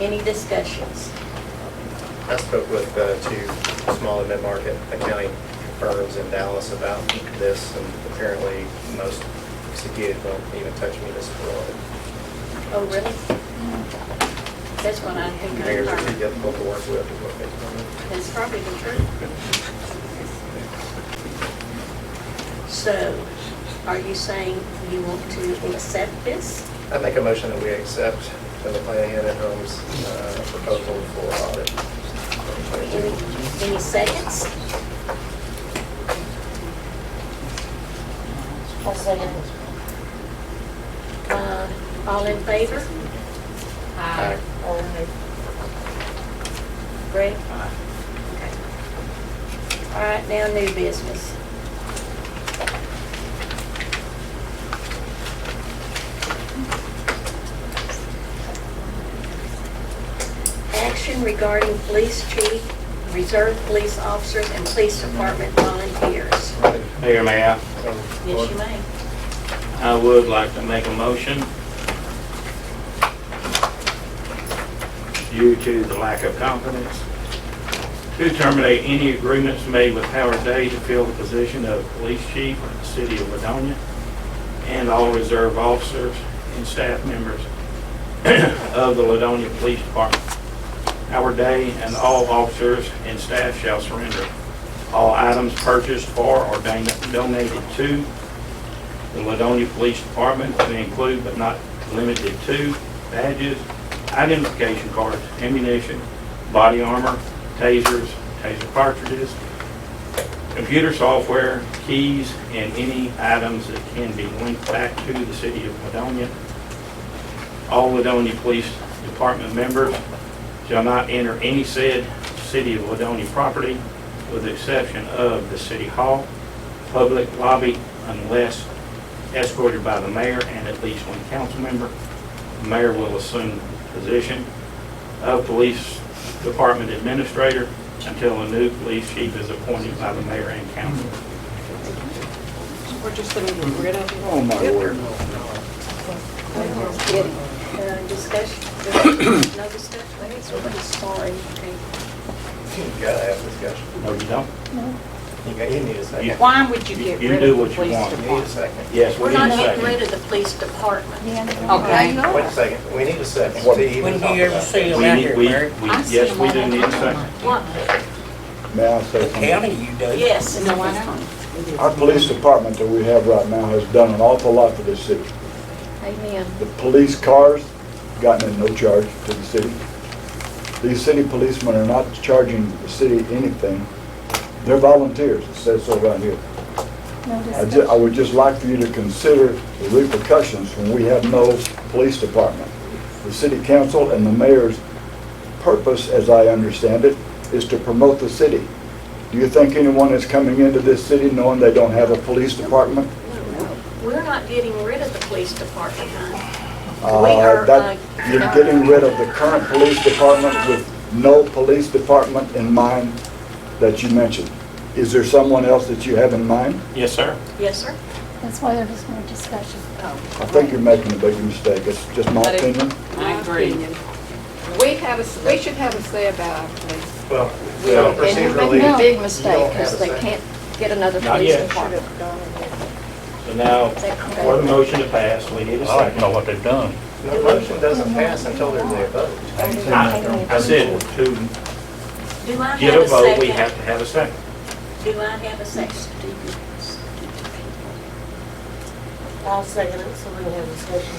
Any discussions? I spoke with two small and mid-market accounting firms in Dallas about this, and apparently most CPAs won't even touch municipal audit. Oh, really? That's what I think. Mayors are pretty difficult to work with, is what they tell me. That's probably the truth. So, are you saying you want to accept this? I make a motion that we accept the McClanahan and Holmes proposal for audit. Any seconds? I'll second. All in favor? Aye. Greg? Okay. All right, now new business. Action regarding police chief, reserve police officers, and police department volunteers. Mayor, may I? Yes, you may. I would like to make a motion due to the lack of confidence to terminate any agreements made with Howard Day to fill the position of police chief in the city of Ladonia, and all reserve officers and staff members of the Ladonia Police Department. Howard Day and all officers and staff shall surrender all items purchased for or donated to the Ladonia Police Department to include but not limited to badges, identification cards, ammunition, body armor, tasers, taser cartridges, computer software, keys, and any items that can be linked back to the city of Ladonia. All Ladonia Police Department members shall not enter any said city of Ladonia property with the exception of the city hall, public lobby, unless escorted by the mayor and at least one council member. The mayor will assume the position of police department administrator until a new police chief is appointed by the mayor and council. We're just gonna get rid of it. Oh, my word. Discussion? No discussion? Sorry. You gotta have discussion. No, you don't? You need a second. Why would you get You rid do of the what you police want. We need a department? second. Yes, we We're need a not getting rid second. of the police department. Okay. Wait a second, we need a second. What? to even When do talk you ever about see it. them We out need, here, we, Mary? I see yes, them we all do the need a time. second. What? May I say something? County, you do. Yes. No, I don't. Our police department that we have right now has done an awful lot for this city. Amen. The police cars gotten at no charge to the city. These city policemen are not charging the city anything. They're volunteers, it says so right here. I would just like for you to consider the repercussions when we have no police department. The city council and the mayor's purpose, as I understand it, is to promote the city. Do you think anyone is coming into this city knowing they don't have a police department? We're not getting rid of the police department, huh? We are, You're getting rid of the current police department with no police department in mind that you mentioned. Is there someone else that you have in mind? Yes, sir. Yes, sir. That's why there was no discussion. I think you're making a big mistake. It's just my opinion. I agree. We should have a say about our police. Well, We are procedurally. making a big you mistake don't have because a they second. can't get another Not police yet. department. So now, for the motion to pass, we need a second. what they've done. The motion doesn't pass until there's a vote. I said, to Do I get have a a vote, we second? have to have a second. Do I have a second? I'll second it so we can have discussion.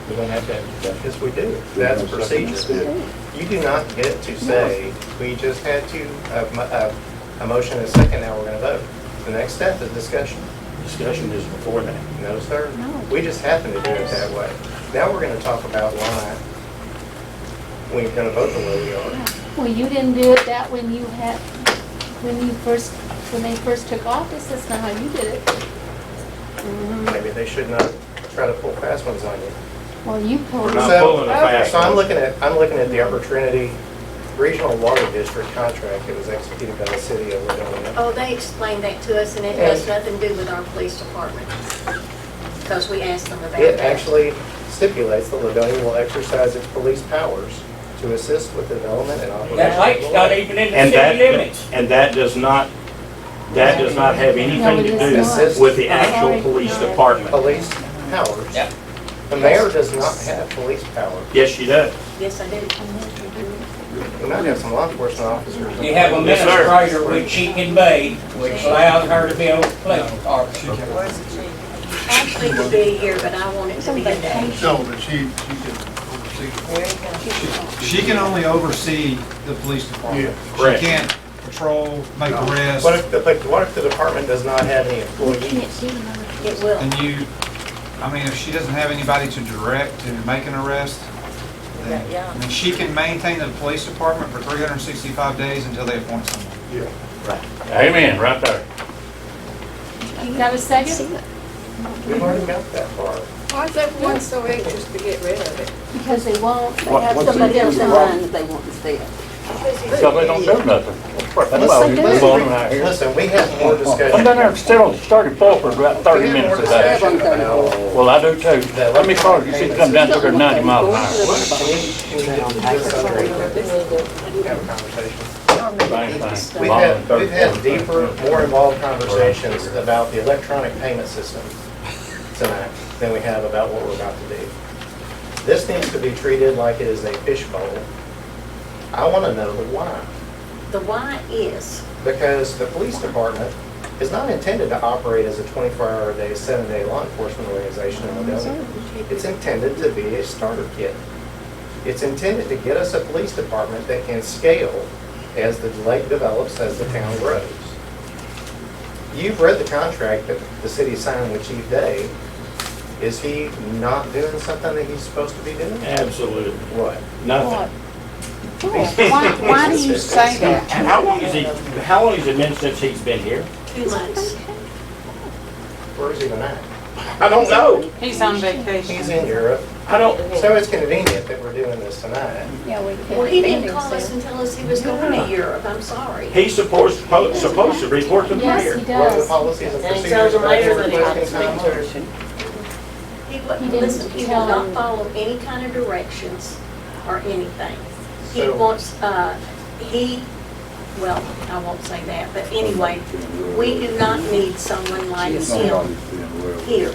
We don't have to have a discussion. Yes, we do. That's procedure. You do not get to say, we just had a motion and a second, now we're gonna vote. The next step is discussion. discussion is before that. No, sir. No. We just happen to do it that way. Now we're gonna talk about why we're gonna vote the way we are. Well, you didn't do it that when they first took office, that's not how you did it. Maybe they should not try to pull fast ones on you. Well, you pulled. We're not pulling a fast So I'm one. looking at the Upper Trinity Regional Water District contract that was executed by the city of Ladonia. Oh, they explained that to us, and it has nothing to do with our police department. Because we asked them about It that. actually stipulates that Ladonia will exercise its police powers to assist with the development and operation. That lake's not even in the And city limits. that does not have anything No, it to is do not. with the actual Sorry. police department. Police powers. Yep. The mayor does not have police power. Yes, she does. Yes, I do. We might have some law enforcement officers. You have a Yes, sir. administrator which she can be, which allows her to be on the police department. Where's the chief? Actually, to be here, but I want it to be a day. No, but she can oversee. Where are you gonna? She can only oversee the police department. correct. She can't patrol, make arrests, What if the department does not have any employees? It will. and I mean, if she doesn't have anybody to direct to make an arrest, then, Yeah. I mean, she can maintain the police department for 365 days until they appoint someone. Amen, right there. You got a second? We've already got that far. Why is everyone so anxious to get rid of it? Because they won't, they What- have what's somebody the- else in mind that they want instead. So they don't do nothing. Listen, we have more discussion. I'm down there still started full for about 30 We have more minutes a day. discussion about. Well, I do too. Let me call you, see, come down to there 90 miles an hour. Can you just have a conversation? Same We've had deeper, more involved conversations about the electronic payment system tonight than we have about what we're about to do. This needs to be treated like it is a fishbowl. I want to know the why. The why is, Because the police department is not intended to operate as a 24-hour-a-day, 7-day law enforcement organization in Ladonia. It's intended to be a starter kit. It's intended to get us a police department that can scale as the lake develops, as the town grows. You've read the contract that the city signed with Chief Day. Is he not doing something that he's supposed to be doing? Absolutely. What? Nothing. Why do you say that? How long has it been since he's been here? 2 months. Where's he been at? I don't know. He's on vacation. He's in Europe. So it's convenient that we're doing this tonight. Yeah, we Well, he didn't call us and tell us he was going to Europe. I'm sorry. He's supposed to report to the Yes, mayor. he What are the does. policies and And he procedures tells them for later that he requesting wants to speak to time? her. He wouldn't He didn't listen, he tell will not him. follow any kind of directions or anything. He So- wants, well, I won't say that, but anyway, we do not need someone like him here.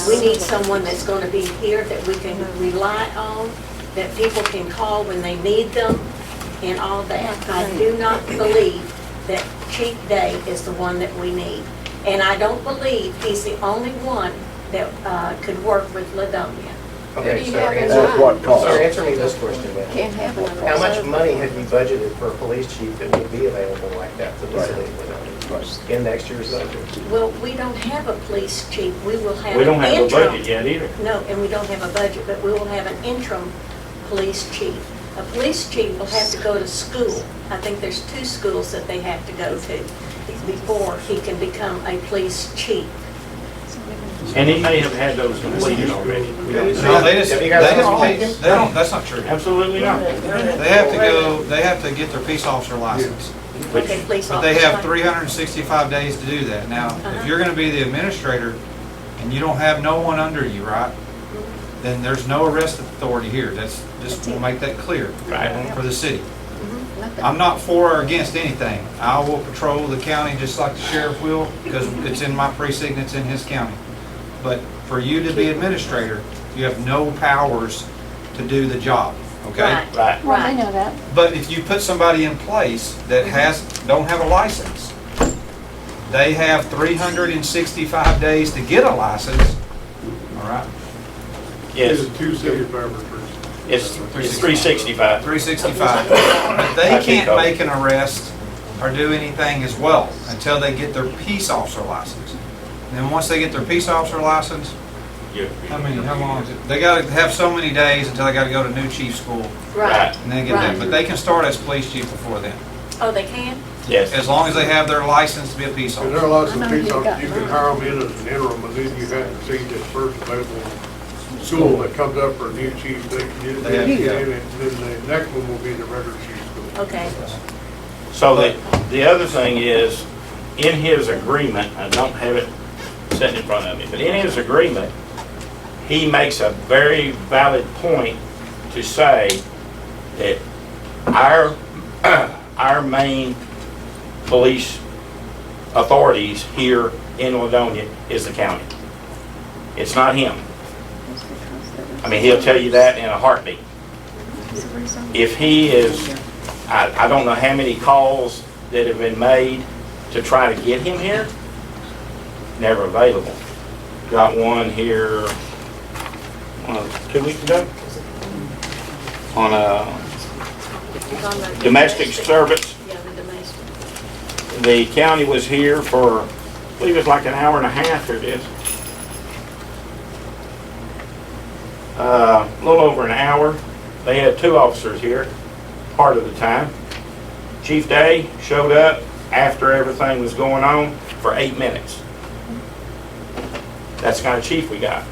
We need someone that's gonna be here that we can rely on, that people can call when they need them and all that. I do not believe that Chief Day is the one that we need. And I don't believe he's the only one that could work with Ladonia. Okay, Who do you so have in At what cost? answer me this question then. Can't have one. How much money have you budgeted for a police chief that would be available like that to the city of Ladonia in next year's budget? Well, we don't have a police chief. We will have We an don't have a interim. budget yet either. No, and we don't have a budget, but we will have an interim police chief. A police chief will have to go to school. I think there's 2 schools that they have to go to before he can become a police chief. And he may have had those completed already. We don't know. No, they just, Have they you guys don't, all they taken? don't, that's not true. Absolutely not. They have to go, they have to get their peace officer license. Okay, police But they have officer. 365 days to do that. Now, Uh-huh. if you're gonna be the administrator and you don't have no one under you, right? Then there's no arrest authority here. That's, just we'll make that clear for the city. I'm not for or against anything. I will patrol the county just like the sheriff will, because it's in my precinct, it's in his county. But for you to be administrator, you have no powers to do the job, okay? Right. Well, they know that. But if you put somebody in place that don't have a license, they have 365 days to get a license, all right? Yes, It's 2 city parameters. it's 365. 365. But they can't make an arrest or do anything as well until they get their peace officer license. And then once they get their peace officer license, how long is it? They gotta have so many days until they gotta go to new chief school. Right. And then get that, but they can start as police chief before then. Oh, they can? Yes. As long as they have their license to be a peace If officer. they're licensed peace officers, you can hire them in as an interim, and then you have to see this first available school that comes up for a new chief, they can get They have to go. in, and then the next one will be the regular chief school. Okay. So the other thing is, in his agreement, I don't have it sitting in front of me, but in his agreement, he makes a very valid point to say that our main police authorities here in Ladonia is the county. It's not him. I mean, he'll tell you that in a heartbeat. If he is, I don't know how many calls that have been made to try to get him here, never available. Got one here 2 weeks ago on a domestic service. Yeah, the domestic. The county was here for, I believe it was like an hour and a half, here it is. A little over an hour. They had 2 officers here part of the time. Chief Day showed up after everything was going on for 8 minutes. That's the kind of chief we got.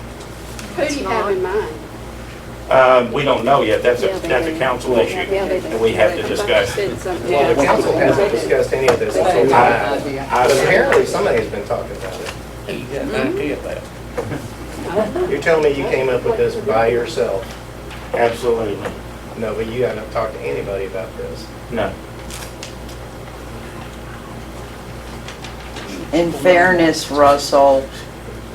Who do you have in mind? We don't know yet. That's a council issue that we have to discuss. Well, the council hasn't discussed any of this until tonight, but apparently somebody has been talking about it. You got an idea about it. You're telling me you came up with this by yourself? Absolutely. No, but you haven't talked to anybody about this. No. In fairness, Russell,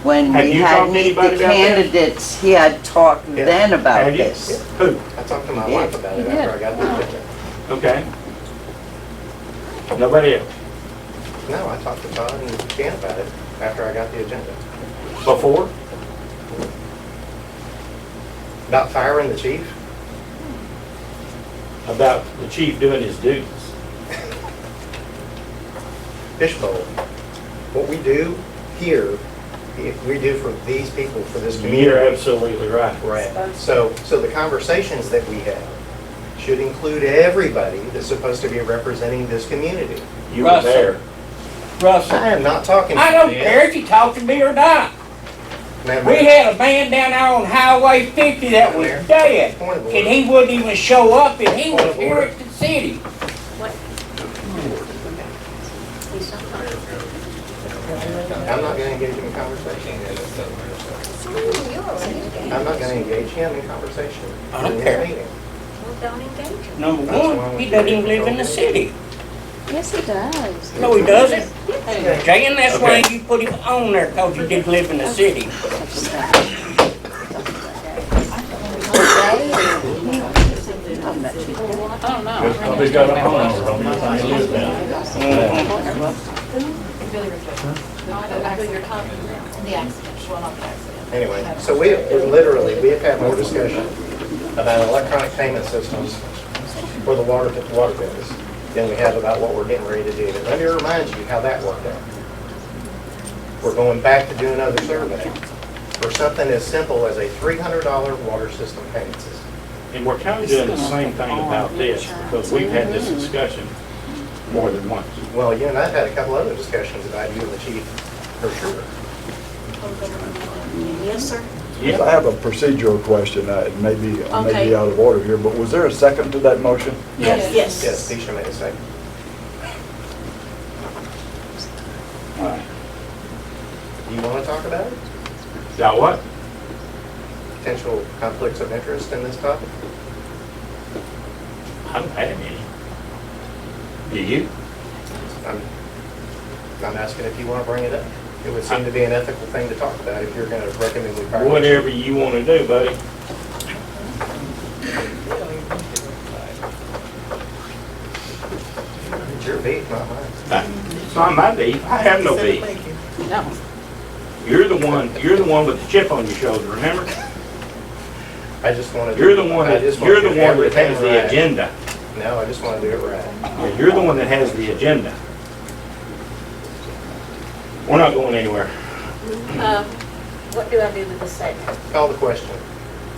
when Have we you had talked to meet anybody the about that? candidates, he had talked Yeah. then about Have you? this. Who? I talked to my Yeah. wife about it after I got the agenda. Okay. Nobody else? No, I talked to Todd and Ken about it after I got the agenda. Before? About firing the chief? About the chief doing his duties. Fishbowl. What we do here, we do for these people, for this community. You're absolutely right. Right. So the conversations that we have should include everybody that's supposed to be representing this community. You were Russell. there. Russell, I am not talking to you. I don't man. care if you talk to me or not. Now, We had a man down there on Highway 50 that was dead, Point of and order. he wouldn't even show up, and he Point was of here order. at the city. What? He's not talking. I'm not going to engage him in conversation. I'm not going to engage him in conversation. I don't in this care. meeting. Well, don't engage him. Number That's why one, we he doesn't do even live in the city. Yes, he does. No, he doesn't. Jay, and that's why Okay. you put him on there, because he didn't live in the city. I don't know. Probably got a home over on the other The accident, well, not the accident. Anyway, so we have had more discussion about electronic payment systems for the water bills than we have about what we're getting ready to do. But let me remind you how that worked out. We're going back to do another survey for something as simple as a $300 water system payment system. And we're kind of doing the same thing about this, because we've had this discussion more than once. Well, you and I've had a couple other discussions about you and the chief, for sure. Yes, sir. I have a procedural question, I may be Okay. out of order here, but was there a second to that motion? Yes. Yes, Tisha made a statement. All right. Do you want to talk about it? Now what? Potential conflicts of interest in this topic? I don't have any. Do you? I'm asking if you want to bring it up. It would seem to be an ethical thing to talk about if you're going to recommend we fire. Whatever you want to do, buddy. It's your beef, not mine. It's not my beef. I have no beef. No. You're the one with the chip on your shoulder, remember? I just want to. You're the one that has the agenda. No, I just want to do it right. Yeah, you're the one that has the agenda. We're not going anywhere. What do I do with the second? Call the question,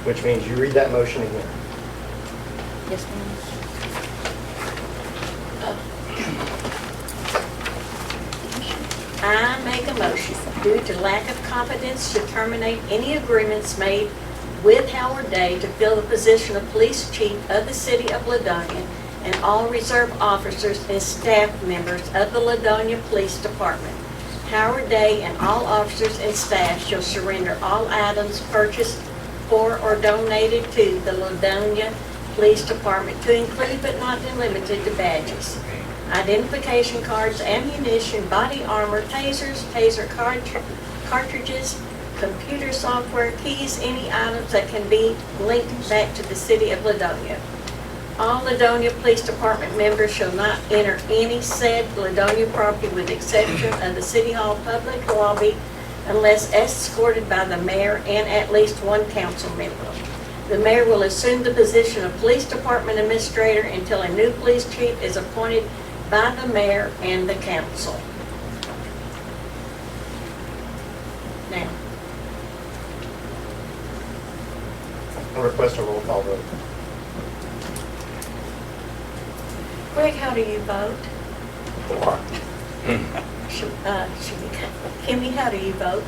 which means you read that motion again. Yes, ma'am. I make a motion, due to lack of competence, to terminate any agreements made with Howard Day to fill the position of police chief of the city of Ladonia and all reserve officers and staff members of the Ladonia Police Department. Howard Day and all officers and staff shall surrender all items purchased for or donated to the Ladonia Police Department to include but not be limited to badges, identification cards, ammunition, body armor, tasers, taser cartridges, computer software, keys, any items that can be linked back to the city of Ladonia. All Ladonia Police Department members shall not enter any said Ladonia property with the exception of the City Hall public lobby unless escorted by the mayor and at least one council member. The mayor will assume the position of police department administrator until a new police chief is appointed by the mayor and the council. Now, I request a roll call vote. Greg, how do you vote? For. Kimmy, how do you vote?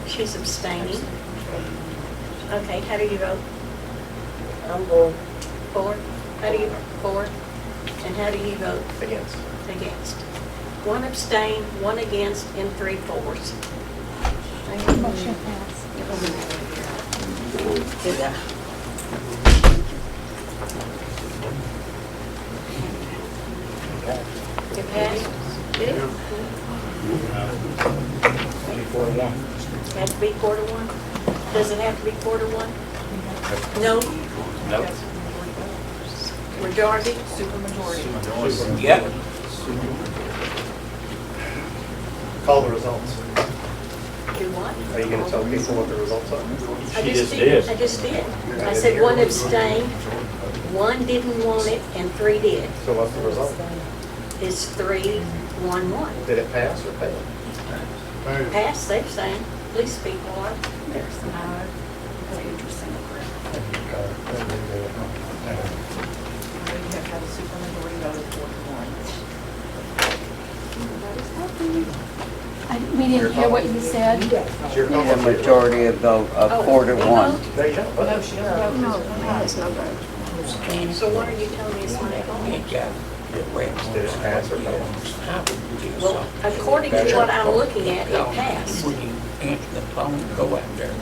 She's abstaining. Okay, how do you vote? I'm for. For? How do you, for? And how do you vote? Against. Against. One abstain, one against, and 3 fours. Motion passed. It passed? Did it? 4 to 1. Has to be 4 to 1? Does it have to be 4 to 1? No? No. Majority? Supermajority. Yep. Call the results. Do what? Are you gonna tell people what the results are? I She just just did. did. I just did. I said 1 abstained, 1 didn't want it, and 3 did. So what's the result? It's 3, 1, 1. Did it pass or fail? Pass, they're saying. Please speak, Laura. You have to have a supermajority vote of 4 to 1. We didn't hear what you said. Need a majority of vote of 4 to 1. No, you don't. No, she doesn't vote. So what are you telling me is my fault? Did it pass or fail? Well, according to what I'm looking at, it passed. When you answer the phone, go out there.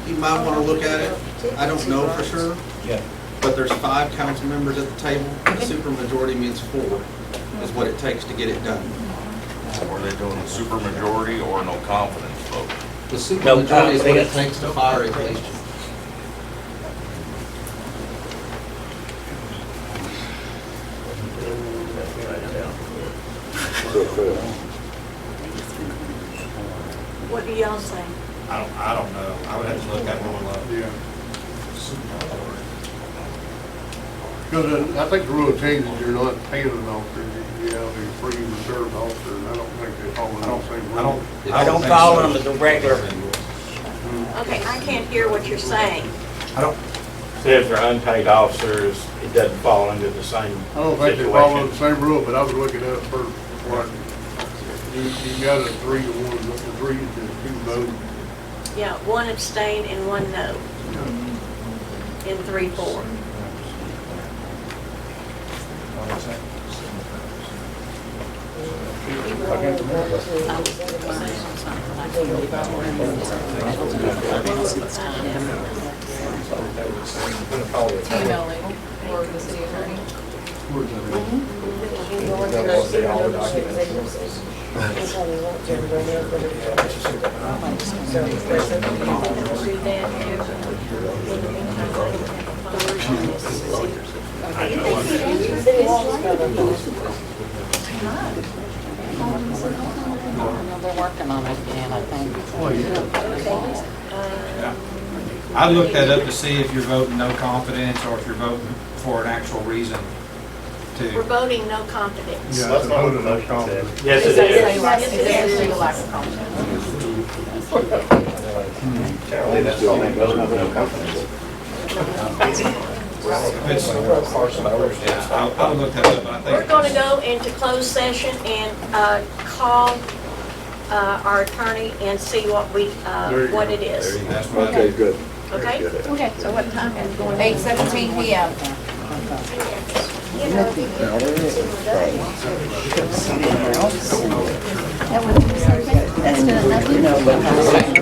You might want to look at it. I don't know for sure, Yeah. but there's 5 council members at the table. A supermajority means 4 is what it takes to get it done. Were they doing a supermajority or no confidence vote? The supermajority is what it takes to fire a police chief. What do y'all say? I don't know. I would have to look at one up. Yeah. Because I think the rule changes, you're not paying an officer, you have a free reserve officer, and I don't think they follow the same rule. I don't follow them as a regular. Okay, I can't hear what you're saying. See, if they're unpaid officers, it doesn't fall under the same I don't think they follow the situation. same rule, but I was looking at it first. You got a 3 to 1, but the 3 is just 2 votes. Yeah, 1 abstain and 1 no. And 3, 4. Email legal or the city attorney. They're working on it again, I think. I looked that up to see if you're voting no confidence or if you're voting for an actual reason We're to. voting no confidence. Yeah, it's a vote of no confidence. Yes, it is. It is a lack of confidence. Generally, that's all they vote of no confidence. It's- Yeah, I looked that up, but I We're think. gonna go into closed session and, call, our attorney and see what we, what it is. That's what I- Okay, good. Okay? Okay, so what time are we going? 8:17 PM. That would be something. That's good. You know, but